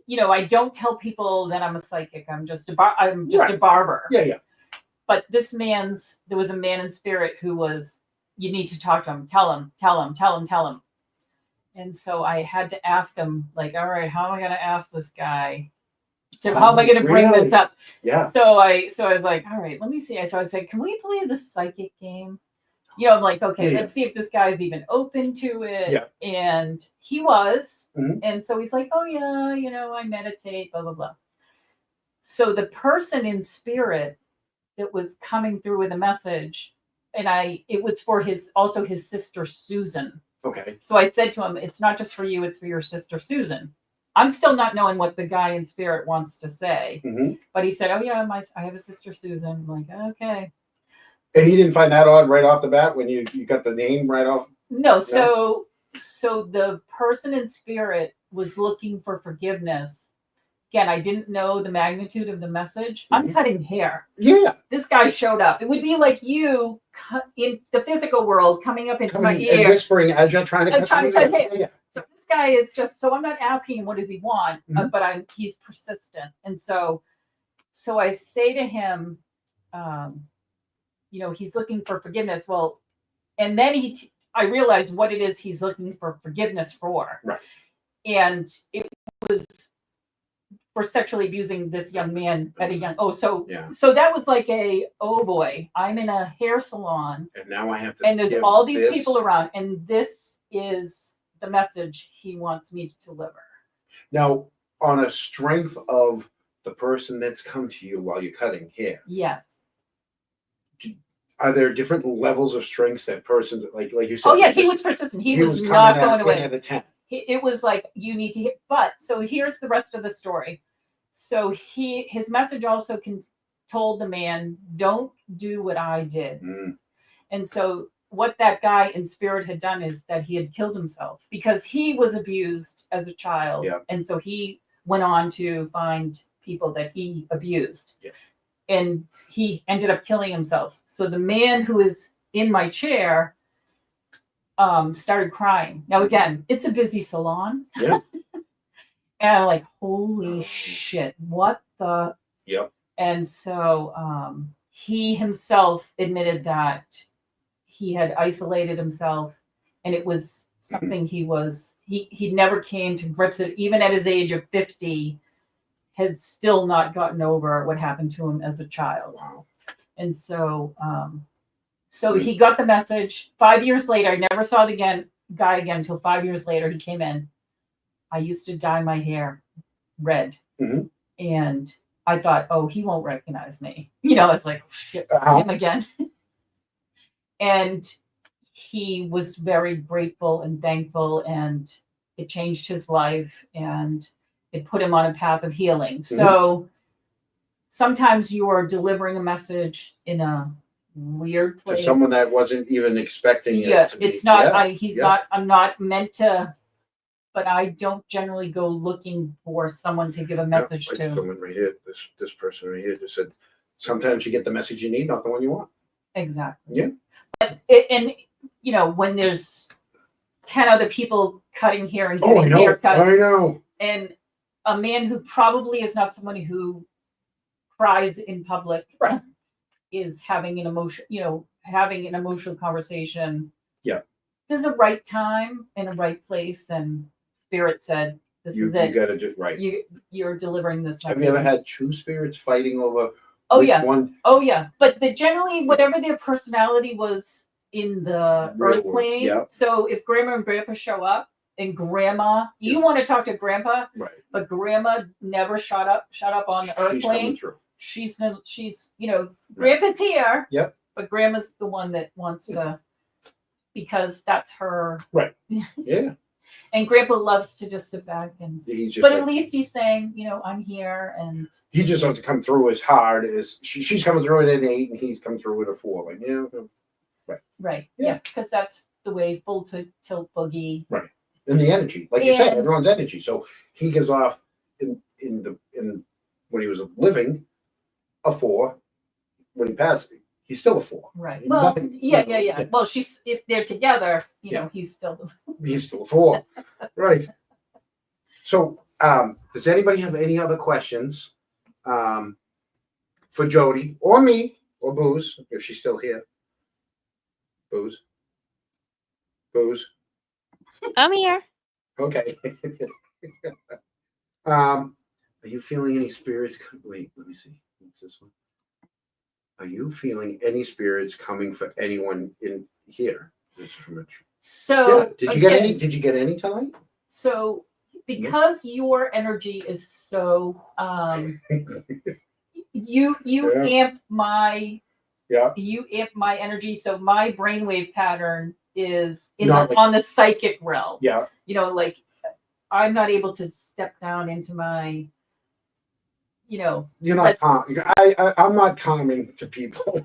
I don't tell people that I'm a psychic. I'm just a Right. barber. yeah. But there was a man in spirit who was, you need to talk to him. Tell him. And so I had to ask him, like, all right, how am I going to ask this guy? So how am I going to bring Really? this up? Yeah. So I was like, all right, let me see. So I said, can we play the psychic game? I'm like, okay, Yeah. let's see if this guy's even open to it. Yeah. And he was. Mhm. And so he's like, oh yeah, I meditate, blah, blah, blah. So the person in spirit that was coming through with a message, and it was for his sister Susan. Okay. So I said to him, it's not just for you, it's for your sister Susan. I'm still not knowing what the guy in spirit wants to say, Mhm. but he said, "Oh yeah, I have a sister Susan." I'm like, okay. And he didn't find that odd right off the bat when you got the name right off? No, so the person in spirit was looking for forgiveness. Again, I didn't know the magnitude of the message. I'm cutting hair. Yeah. This guy showed up. It would be like you in the physical world coming up into my Coming ear. and whispering as you're trying to I'm cut trying to something cut out. hair. Yeah. So this guy is just, so I'm not asking him what does he want, Mhm. but he's persistent. And so I say to him, he's looking for forgiveness. Well, and then I realized what it is he's looking for forgiveness for. Right. And it was for sexually abusing this young man at a young, so that was like oh boy, I'm in a hair salon. And now I have to. And there's all these people around, and this is the message he wants me to deliver. Now, on a strength of the person that's come to you while you're cutting hair. Yes. Are there different levels of strengths that person, like you said? Oh yeah, he was persistent. He was not going away. At a 10. It was like, you need to hit, but so here's the rest of the story. So his message also told the man, don't do what I did. And so what that guy in spirit had done is that he had killed himself because he was abused as a child. Yeah. And so he went on to find people that he abused. Yeah. And he ended up killing himself. So the man who is in my chair started crying. Now, again, it's a busy salon. Yeah. And I'm like, holy shit, what the? Yep. And so he himself admitted that he had isolated himself, and it was something he never came to grips with, even at his age of 50, had still not gotten over what happened to him as a child. Wow. And so he got the message. 5 years later, I never saw the guy again until 5 years later. He came in. I used to dye my hair red. Mhm. And I thought, oh, he won't recognize me. It's like, oh, shit, him again. And he was very grateful and thankful, and it changed his life, and it put him on a path of healing. Mm-hmm. So sometimes you are delivering a message in a weird place. To someone that wasn't even expecting it. Yeah, to be. it's not. Yeah. I'm not meant to. But I don't generally go looking for someone to give a message like to. Someone right here, this person right here just said, sometimes you get the message you need, not the one you want. Exactly. Yeah. But when there's 10 other people cutting hair and getting haircut, I know. and a man who probably is not someone who cries in public, right, is having an emotional conversation. Yeah. There's a right time and a right place, and Spirit said, "This is it. You got to do right. You're delivering this message." Have you ever had two spirits fighting over? Oh which yeah. One? Oh yeah. But generally, whatever their personality was in the earth plane. Yeah. So if Grandma and Grandpa show up, and Grandma, you want to talk to Grandpa, right? But Grandma never shut up on the earth plane. She's coming through. She's Grandpa's here. Yep. But Grandma's the one that wants to, because that's her. Right. Yeah. And Grandpa loves to just sit back and. At least he's saying, I'm here, and. He just has to come through as hard as she's coming through at an 8, and he's coming through with a 4. Like, right. Right. Yeah. Because that's the way full tilt boogie. Right. And the energy, like you said, everyone's energy. So he gives off in when he was living a 4. When he passed, he's still a 4. Right. Well, yeah. Well, if they're together, he's still a 4. Right. So, does anybody have any other questions for Jody or me or Booze, if she's still here? Booze. I'm here. Okay. Are you feeling any spirits? Wait, let me see. What's this one? Are you feeling any spirits coming for anyone in here? This is from Did you get any tonight? So because your energy is so you amp my energy, so my brainwave pattern is on the psychic realm. Yeah. I'm not able to step down into my, You're not let's- calm. I'm not calming to people.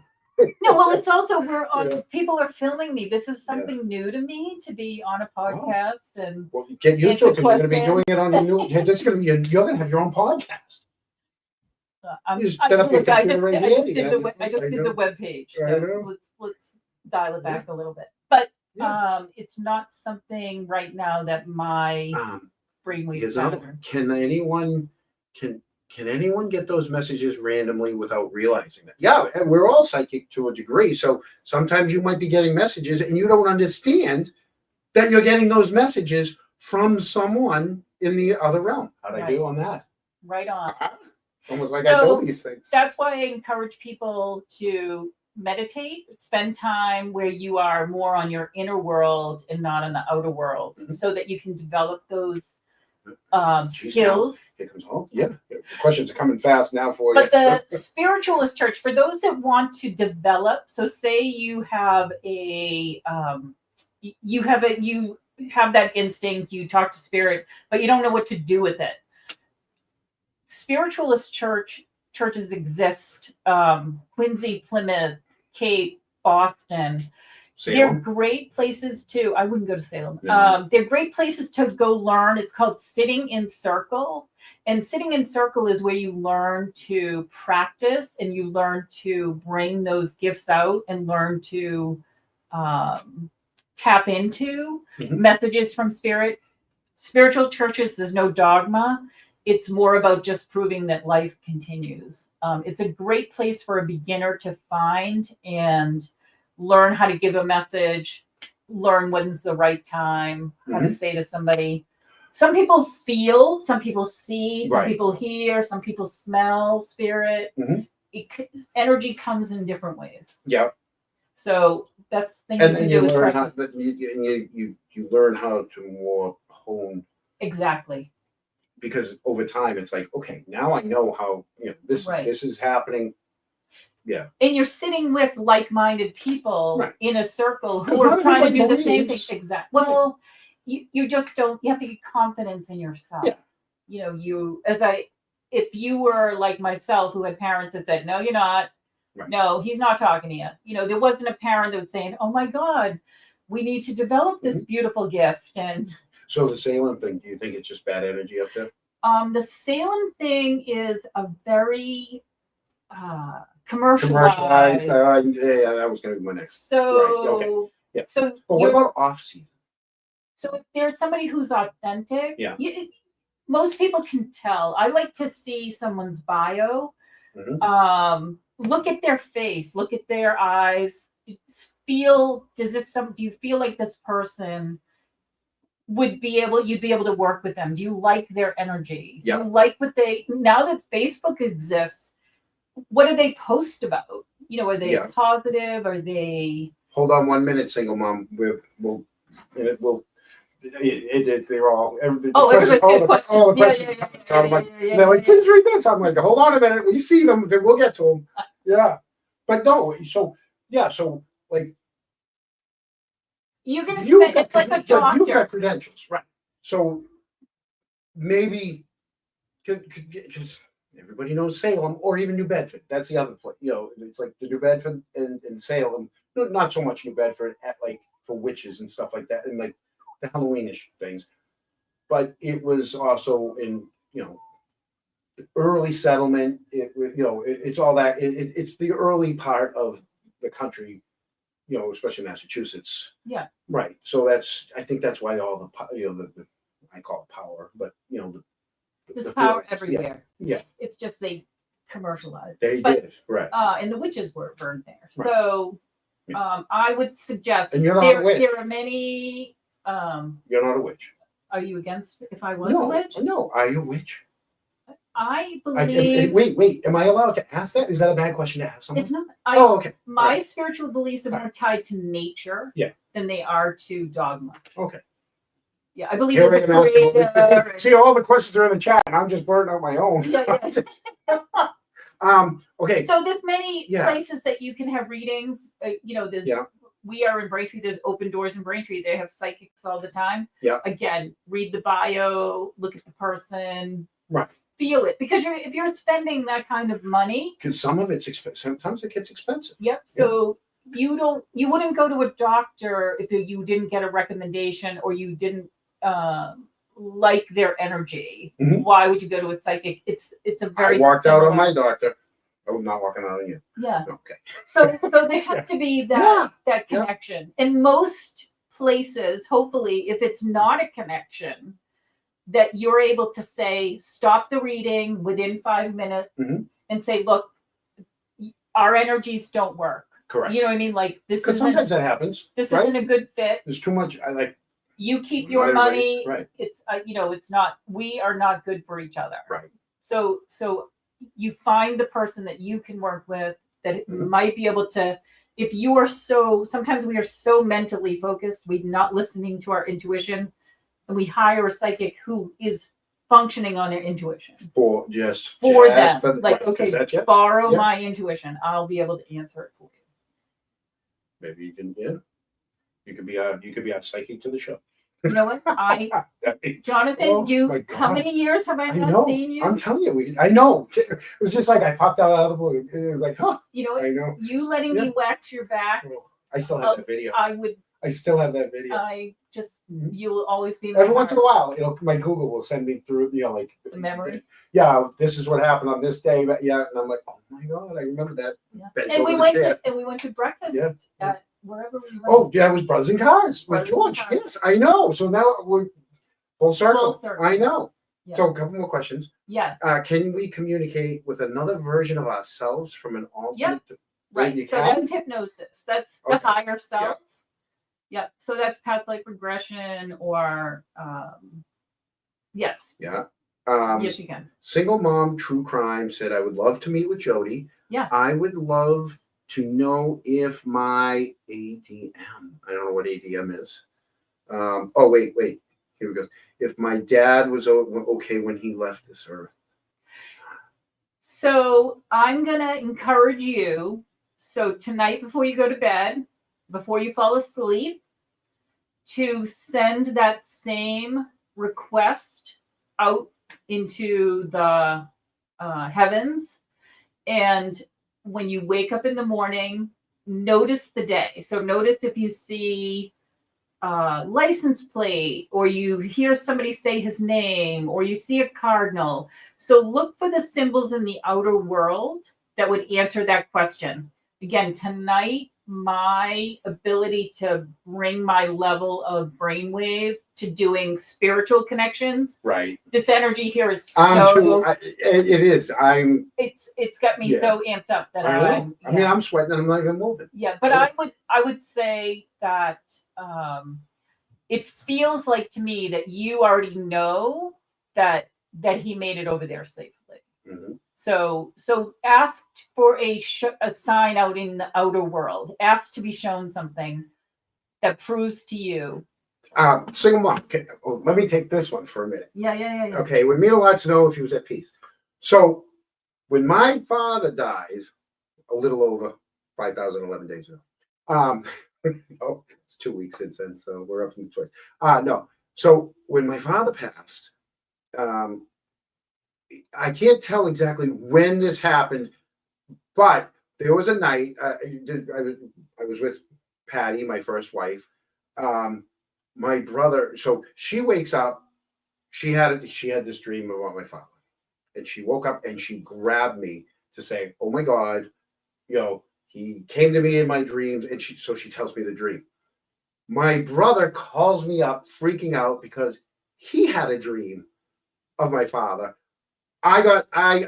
no, well, it's also we're on. Yeah. People are filming me. This is something new to me to be on a podcast, and Well, get used to it because you're going to be Answer doing it on your new. This is going to be. You're going to have your own podcast. I'm, You just set up your look, I computer right I here, just you did got the it. we- I just I did know. the web page. I So know. let's dial it back a little bit. But Yeah. it's not something right now that my brainwaves Here's another pattern. one. Can anyone get those messages randomly without realizing that? Yeah, and we're all psychic to a degree. So sometimes you might be getting messages and you don't understand that you're getting those messages from someone in the other realm. How'd I do on that? Right on. It's almost like I know So, these things. That's why I encourage people to meditate, spend time where you are more on your inner world and not on the outer world, Mhm. so that you can develop those Geez, skills. Here comes home. Yeah, the questions are coming fast now for But you. the spiritualist church, for those that want to develop, so say you have a you have that instinct, you talk to spirit, but you don't know what to do with it. Spiritualist churches exist. Quincy, Plymouth, Cape, Boston. They're Salem. great places to. I wouldn't go to Salem. No. They're great places to go learn. It's called Sitting in Circle, and Sitting in Circle is where you learn to practice and you learn to bring those gifts out and learn to tap into Mhm. messages from spirit. Spiritual churches, there's no dogma. It's more about just proving that life continues. It's a great place for a beginner to find and learn how to give a message, learn when's the right time, how to say to somebody. Some people feel, some people see, some Right. people hear, some people smell spirit. Mhm. Energy comes in different ways. Yeah. So best thing And you then can you do is learn how practice. that you learn how to more hone, Exactly. because over time it's like, okay, now I know how this Right. this is happening. Yeah. And you're sitting with like-minded people Right. in a circle who Because are not trying to everybody do the same thing. believes. Exactly. Well, you just don't. You have to get confidence in yourself. Yeah. If you were like myself, who had parents that said, "No, you're not. Right. No, he's not talking to you." There wasn't a parent that was saying, "Oh my God, we need to develop this beautiful gift." And So the Salem thing, do you think it's just bad energy up there? the Salem thing is a very commercialized. Yeah, that was going to be my next. So, Right, okay. Yeah. so But what you're- about off season? So if there's somebody who's authentic, Yeah. Most people can tell. I like to see someone's bio. Mhm. Look at their face, look at their eyes. Do you feel like this person you'd be able to work with them? Do you like their energy? Yeah. Do you like now that Facebook exists, what do they post about? Are they Yeah. positive? Are they Hold on 1 minute, single mom. They're all. everybody's got questions. They're like, please read this. I'm like, hold on a minute. We see them, then we'll get to them. Yeah. But no, so like You're gonna you've spend. It's like a you've got doctor. credentials, right? So maybe because everybody knows Salem or even New Bedford. That's the other place. It's like the New Bedford and Salem. Not so much New Bedford at like for witches and stuff like that, and like the Halloweenish things. But it was also in early settlement. It's all that. It's the early part of the country. Especially Massachusetts. Yeah. Right. So I think that's why all the I call it power, but There's the power feelings. everywhere. Yeah. It's just they commercialized. They But, did. Right. And the witches were burned there. Right. So Yeah. I would suggest And you're not a witch. there are many. You're not a witch. Are you against if I was No. a witch? No. Are you a witch? I believe Wait. Am I allowed to ask that? Is that a bad question to ask someone? it's not. Oh, okay. My spiritual beliefs are more tied to nature than they are to dogma. Okay. Yeah, I believe Here I that am the asking all creator. these- See, all the questions are in the chat, and I'm just blurting out my own. Yeah. Okay. So there's many Yeah. places that you can have readings. There's Yeah. we are in Braintree. There's open doors in Braintree. They have psychics all the time. Yeah. Again, read the bio, look at the person, Right. feel it, because if you're spending that kind of money, Because some of it's expensive. Sometimes it gets expensive. yep. So you wouldn't go to a doctor if you didn't get a recommendation or you didn't like their energy. Mhm. Why would you go to a psychic? It's a very. I walked out on similar- my doctor. I'm not walking out on you. Yeah. Okay. So there has to be that Yeah. connection. In most places, hopefully, if it's not a connection, that you're able to say, stop the reading within 5 minutes Mhm. and say, look, our energies don't work. Correct. You know what I mean? Like this Because isn't sometimes that happens. this right? isn't a good fit. There's too much. I like. You keep Not your everybody's- money. right. It's it's not. We are not good for each other. Right. So you find the person that you can work with that Mhm. might be able to. If you are sometimes we are so mentally focused, we're not listening to our intuition, and we hire a psychic who is functioning on their intuition For just for jazz, them. but- Like, right, okay, 'cause that's- yeah, borrow yeah. my intuition. I'll be able to answer it for you. Maybe you can. Yeah. You could be a psychic to the show. You know what? Jonathan, Oh, my how God. many years have I I not know. seen you? I'm telling you. I know. It was just like I popped out of the blue. It was like, huh? You know what? I know. You letting me wax your back, Oh, I still have that video. I still have that video. Mhm. You will always be my Every once in a heart. while, my Google will send me through, like The memory. Yeah, this is what happened on this day. But yeah, and I'm like, oh my God, I remember that. Yeah. Bent And we over the went chair. to breakfast Yeah. at wherever we went. Oh, yeah, it was Brothers in Cars with Brothers in George. Cars. Yes, I know. So now we're full circle. Full circle. I know. Yeah. So a couple more questions. Yes. Can we communicate with another version of ourselves from an alternate? Right. You So can? that's hypnosis. That's the Okay. higher self. Yep. So that's past life regression or yes. Yeah. Yes, you can. Single mom, true crime said, I would love to meet with Jody. Yeah. I would love to know if my ADM, I don't know what ADM is. Wait. Here we go. If my dad was okay when he left this earth. So I'm going to encourage you. So tonight, before you go to bed, before you fall asleep, to send that same request out into the heavens. And when you wake up in the morning, notice the day. So notice if you see license plate or you hear somebody say his name or you see a cardinal. So look for the symbols in the outer world that would answer that question. Again, tonight, my ability to bring my level of brainwave to doing spiritual connections. Right. This energy here is it is. It's got me so amped up that I mean, I'm sweating and I'm not even moving. Yeah, but I would say that it feels like to me that you already know that he made it over there safely. Mm-hmm. So ask for a sign out in the outer world. Ask to be shown something that proves to you. Single mom. Okay, let me take this one for a minute. Yeah. Okay, it would mean a lot to know if he was at peace. So when my father died, a little over 5,011 days ago. Oh, it's 2 weeks since then, so we're up to the twice. No. So when my father passed, I can't tell exactly when this happened, but there was a night I was with Patty, my first wife. My brother. So she wakes up. She had this dream about my father, and she woke up and she grabbed me to say, "Oh my God, he came to me in my dreams." And she tells me the dream. My brother calls me up, freaking out because he had a dream of my father. I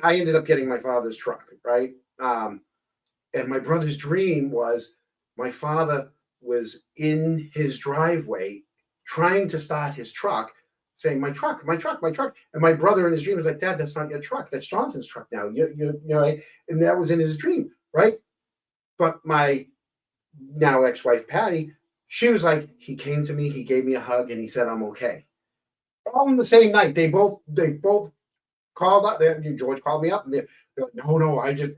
ended up getting my father's truck, right? And my brother's dream was my father was in his driveway trying to start his truck, saying, my truck. And my brother in his dream was like, Dad, that's not your truck. That's Jonathan's truck now. Right? And that was in his dream, right? But my now ex-wife, Patty, she was like, he came to me, he gave me a hug, and he said, I'm okay. All in the same night. They both called up. George called me up, and they're like, no, I just.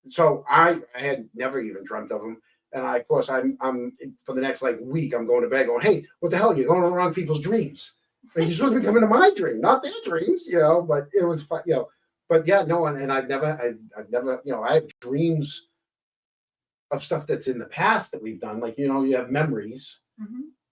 So I had never even dreamt of him. And I, of course, I'm for the next like week, I'm going to bed going, hey, what the hell? You're going to the wrong people's dreams. Like, you're supposed to be coming to my dream, not their dreams, you know. But it was fun, you know. But yeah, no, and I've never, you know, I have dreams of stuff that's in the past that we've done. Like, you know, you have memories,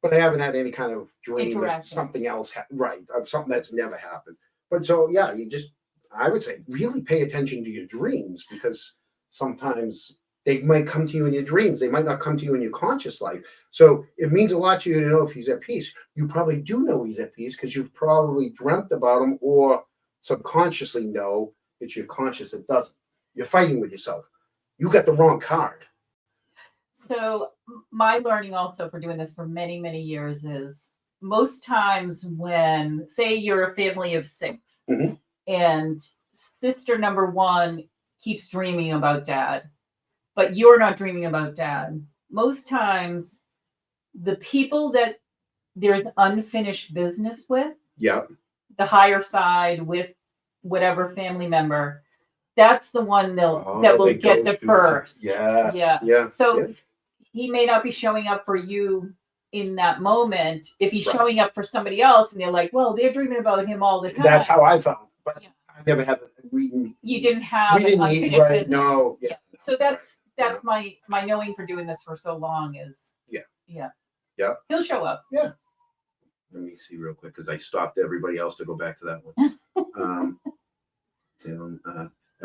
but I haven't had any kind of dream that something else, right, of something that's never happened. But so, yeah, you just, I would say, really pay attention to your dreams, because sometimes they might come to you in your dreams. They might not come to you in your conscious life. So it means a lot to you to know if he's at peace. You probably do know he's at peace because you've probably dreamt about him, or subconsciously know it's your conscious that doesn't. You're fighting with yourself. You got the wrong card. So my learning also for doing this for many, many years is most times when, say you're a family of 6 and sister number 1 keeps dreaming about dad, but you're not dreaming about dad. Most times the people that there's unfinished business with, the higher side with whatever family member, that's the one that will get the first. So he may not be showing up for you in that moment. If he's showing up for somebody else and they're like, well, they're dreaming about him all the time. That's how I felt. But I never had you didn't have we didn't unfinished need, right? business. No. So that's my knowing for doing this for so long is he'll show up. Let me see real quick, because I stopped everybody else to go back to that one.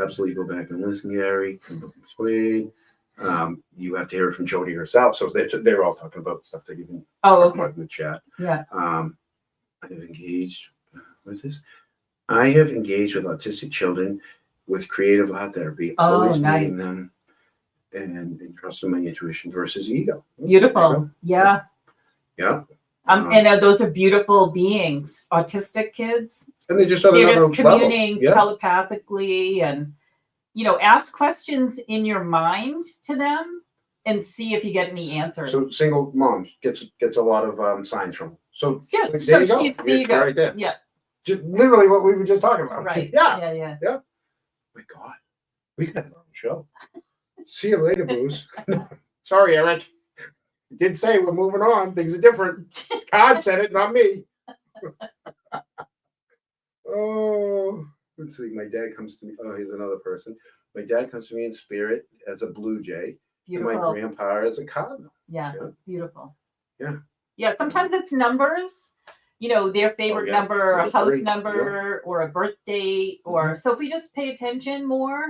Absolutely go back and listen, Gary. Explain. You have to hear it from Jody herself. So they're all talking about stuff that you can talk about in the chat. I have engaged. What is this? I have engaged with autistic children with creative art therapy, always meeting them and trusting my intuition versus ego. Beautiful. Yeah. And those are beautiful beings, autistic kids. And they just they're communing telepathically, and ask questions in your mind to them and see if you get any answers. So single moms gets a lot of signs from them. So there you go. It's the ego. Right there. Yeah. Just literally what we were just talking about. Right. Yeah. My God, we got our own show. See you later, Booze. Sorry, Eric. Did say we're moving on. Things are different. God said it, not me. Oh, let's see. My dad comes to me. Oh, he's another person. My dad comes to me in spirit as a blue jay. Beautiful. And my grandpa as a cardinal. Yeah. Beautiful. Yeah. Sometimes it's numbers. Their favorite number, a house number, or a birth date, or so if we just pay attention more,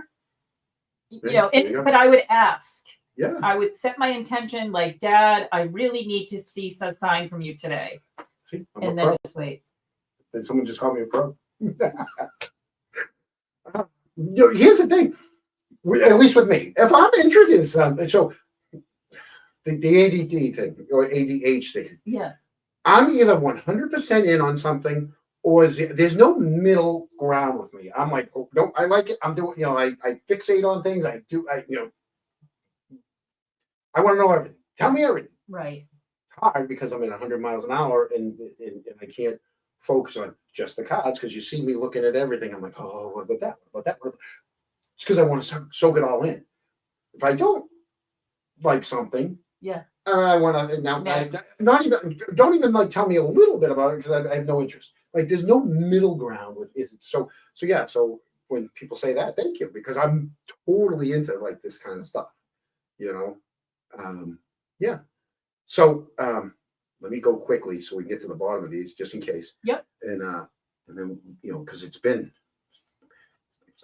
but I would ask. Yeah. I would set my intention like, Dad, I really need to see some sign from you today. See, and then just wait. Then someone just called me a pro. Here's the thing, at least with me, if I'm interested in something, so the ADD thing or ADH thing, I'm either 100% in on something, or there's no middle ground with me. I'm like, oh, no, I like it. I'm doing, I fixate on things. I want to know everything. Tell me everything. Right. It's hard because I'm at 100 miles an hour and I can't focus on just the cards, because you see me looking at everything. I'm like, oh, what about that? What about that? It's because I want to soak it all in. If I don't like something, I want to now. Don't even like tell me a little bit about it, because I have no interest. Like, there's no middle ground with it. So when people say that, thank you, because I'm totally into like this kind of stuff. So let me go quickly so we can get to the bottom of these, just in case. And then because it's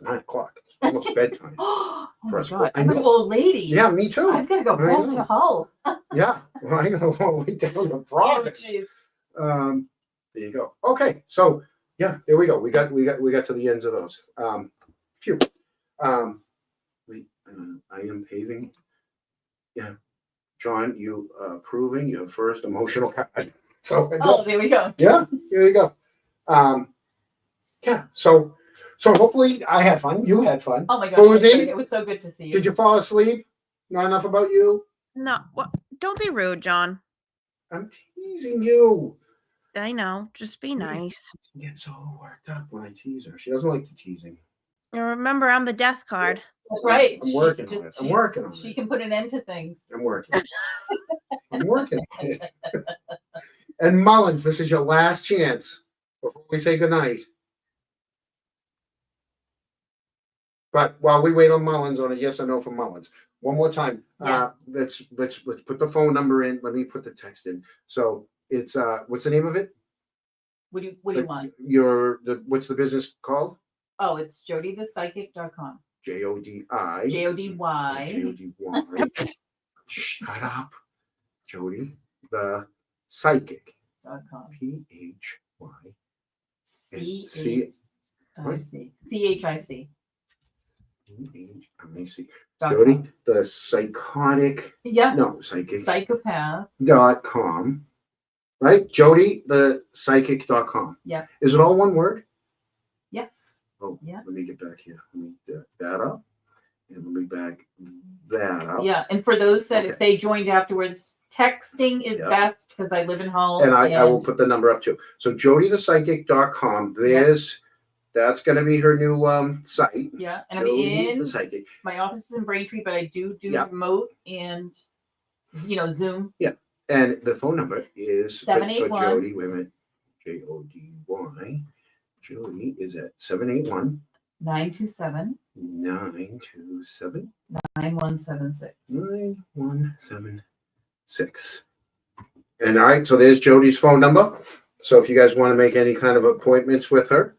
9 o'clock. It's almost bedtime. For us. God. I'm an old lady. Yeah, me too. I've got to go back to Hull. Yeah. Well, I'm gonna go way down to Providence. There you go. Okay. So there we go. We got to the ends of those. Phew. I am paving. Yeah. John, you proving your first emotional card. So there we go. Yeah, here you go. So hopefully I had fun. You had fun. Oh my gosh, it was so good to see you. Did you fall asleep? Not enough about you? No. Well, don't be rude, John. I'm teasing you. I know. Just be nice. She gets so worked up when I tease her. She doesn't like the teasing. And remember, I'm the death card. That's right. I'm working on it. I'm working on She it. can put an end to things. I'm working. I'm working on it. And Mullins, this is your last chance before we say goodnight. But while we wait on Mullins on a yes or no from Mullins, one more time. Yeah. Let's put the phone number in. Let me put the text in. So it's what's the name of it? What do you want? What's the business called? Oh, it's jodythepsychic.com. JODI. JODY. JODY. Shut up. Jody the Psychic. .com. PHY. CHIC. CHIC. Jody the Psychotic. Yeah. No, Psychic. Psychopath.com. Right? Jody the Psychic.com. Yeah. Is it all one word? Yes. Oh, yeah. Let me get back here. Let me get that up. And let me back that up. Yeah. And for those that Okay. if they joined afterwards, texting is best because I live in Hull. And I will put the number up too. So jodythepsychic.com. That's going to be her new site. Yeah. And Jody I'm the in Psychic. my office is in Braintree, but I do remote and Zoom. Yeah. And the phone number is 781. for Jody. Wait a minute. JODY. Jody is at 781 927 927 9176. 9176. And all right, so there's Jody's phone number. So if you guys want to make any kind of appointments with her,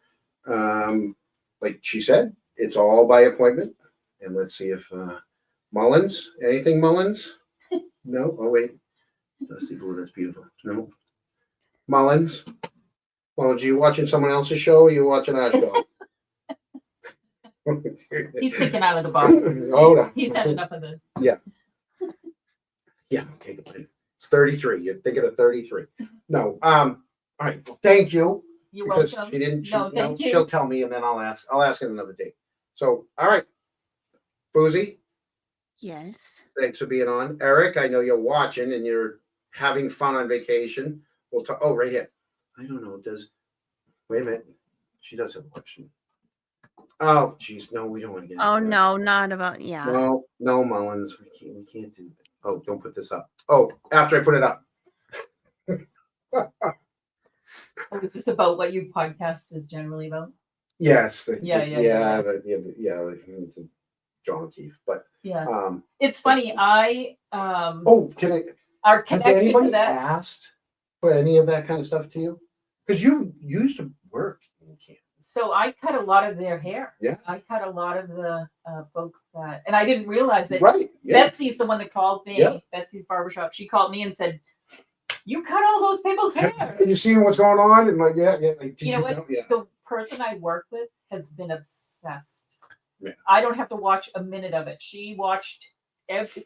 like she said, it's all by appointment. And let's see if Mullins, anything Mullins? No? Oh, wait. Dusty Blue, that's beautiful. No. Mullins, are you watching someone else's show or are you watching our show? He's thinking out of the box. Hold on. He's had enough of this. Yeah, okay, good. It's 33. You're thinking of 33. No. All right. Well, thank you. You're Because welcome. she didn't. Thank you. She'll tell me, and then I'll ask it another day. So, all right, Boozy. Yes. Thanks for being on, Eric. I know you're watching and you're having fun on vacation. We'll talk. Oh, right here. I don't know. Wait a minute. She does have a question. Oh, geez. No, we don't want to get. Oh into that. no, not about No, Mullins. We can't do that. Oh, don't put this up. Oh, after I put it up. Oh, is this about what your podcast is generally about? Yes. Yeah. John O'Keefe, but Yeah. It's funny. I can I? are Has connected anybody to that. asked for any of that kind of stuff to you? Because you used to work in Canada. So I cut a lot of their hair. Yeah. I cut a lot of the folks that, and I didn't realize it. Right. Yeah. Betsy's the one that called me. Yeah. Betsy's barbershop. She called me and said, "You cut all those people's hair." And you seeing what's going on? And like, yeah. Like, did You know what? know? Yeah. The person I work with has been obsessed. Yeah. I don't have to watch a minute of it. She watched.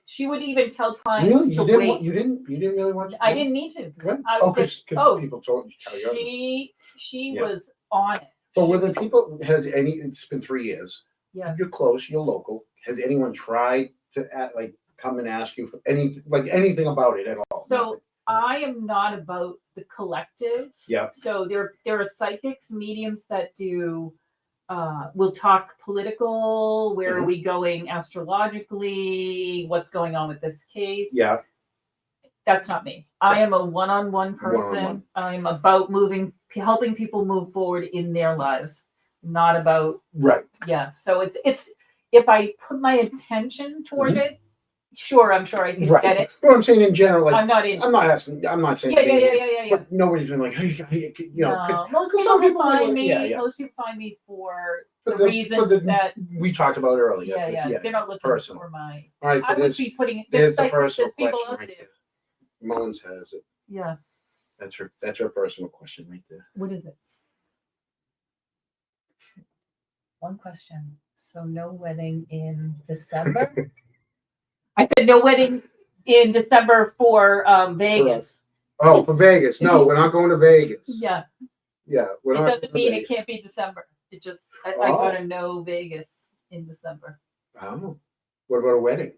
She would even tell clients Really? to You didn't? wait. You didn't really watch? I didn't need to. Good. I Because oh, people told you. She Yeah. was on it. But were the people? It's been 3 years. Yeah. You're close. You're local. Has anyone tried to come and ask you for anything about it at all? So I am not about the collective. Yeah. So there are psychics, mediums that do. We'll talk political. Where are we going astrologically? What's going on with this case? Yeah. That's not me. I am a one-on-one person. One-on-one. I'm about helping people move forward in their lives, not about Right. yeah. So it's if I put my attention toward it, sure, I'm sure I can Right. get it. What I'm saying in general, like I'm not in. I'm not asking. I'm not saying. Yeah. But nobody's been like, hey, No, most people some people find like- me. yeah. Most people find me for the For reasons that we talked about earlier. yeah. They're not looking personal. for my. All right. So I would there's be putting the like, personal there's people question out right there. there. Mullins has it. Yeah. That's her personal question right there. What is it? One question. So no wedding in December? I said no wedding in December for Vegas. Oh, for Vegas. No, we're not going to Vegas. Yeah. Yeah. We're It not doesn't going to mean Vegas. it can't be December. It just I Oh. gotta know Vegas in December. Oh. What about a wedding?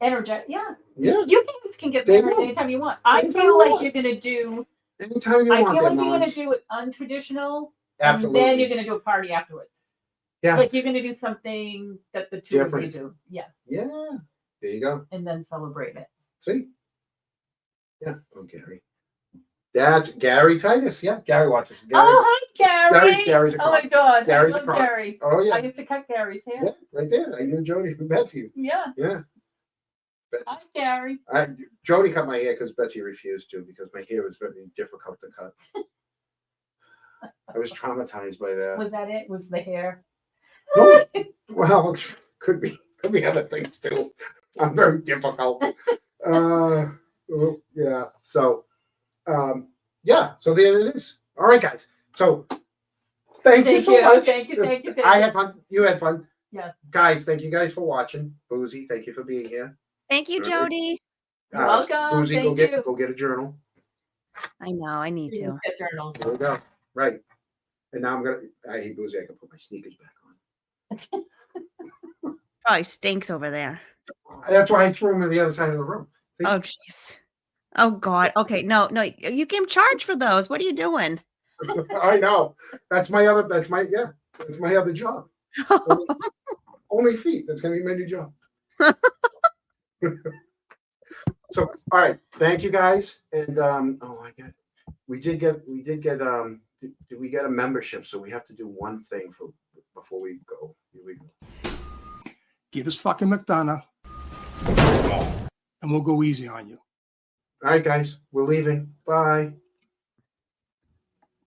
Energetic, yeah. Yeah. You guys can get There you married go. anytime you want. I Anytime feel you like want. you're gonna do. Anytime you I want feel that, like you're gonna Mullins. do it untraditional, Absolutely. and then you're gonna do a party afterwards. Yeah. Like you're gonna do something that the two Different. of you do. Yes. Yeah. There you go. And then celebrate it. See? Yeah. Oh, Gary. That's Gary Titus. Yeah. Gary watches. Gary. Oh, hi, Gary. Gary's a Oh my croc. God. Gary's I a love croc. Gary. Oh, I yeah. used to cut Gary's hair. Yeah. Right there. I knew Jody from Betsy's. Yeah. Yeah. Hi, Betsy's. Gary. Jody cut my hair because Betsy refused to because my hair was very difficult to cut. I was traumatized by that. Was that it? Was the hair? No, well, could be other things too. I'm very difficult. Yeah. So, yeah. So there it is. All right, guys. So, thank you so much. Thank you. Thank you. Thank I you. had fun. You had fun. Yes. Guys, thank you guys for watching. Boozy, thank you for being here. Thank you, All right. Jody. You're welcome. Boozy, Thank you. go get a journal. I know. I need You to. get journals. There we go. Right. And now I hate Boozy. I can put my sneakers back on. Probably stinks over there. That's why I threw him to the other side of the room. See? Oh, jeez. Oh, God. Okay. No. You can charge for those. What are you doing? I know. That's my other job. Only feet. That's gonna be my new job. So, all right. Thank you guys. And we did get did we get a membership? So we have to do one thing before we go. Here we go. Give us fucking McDonough, and we'll go easy on you. All right, guys. We're leaving. Bye.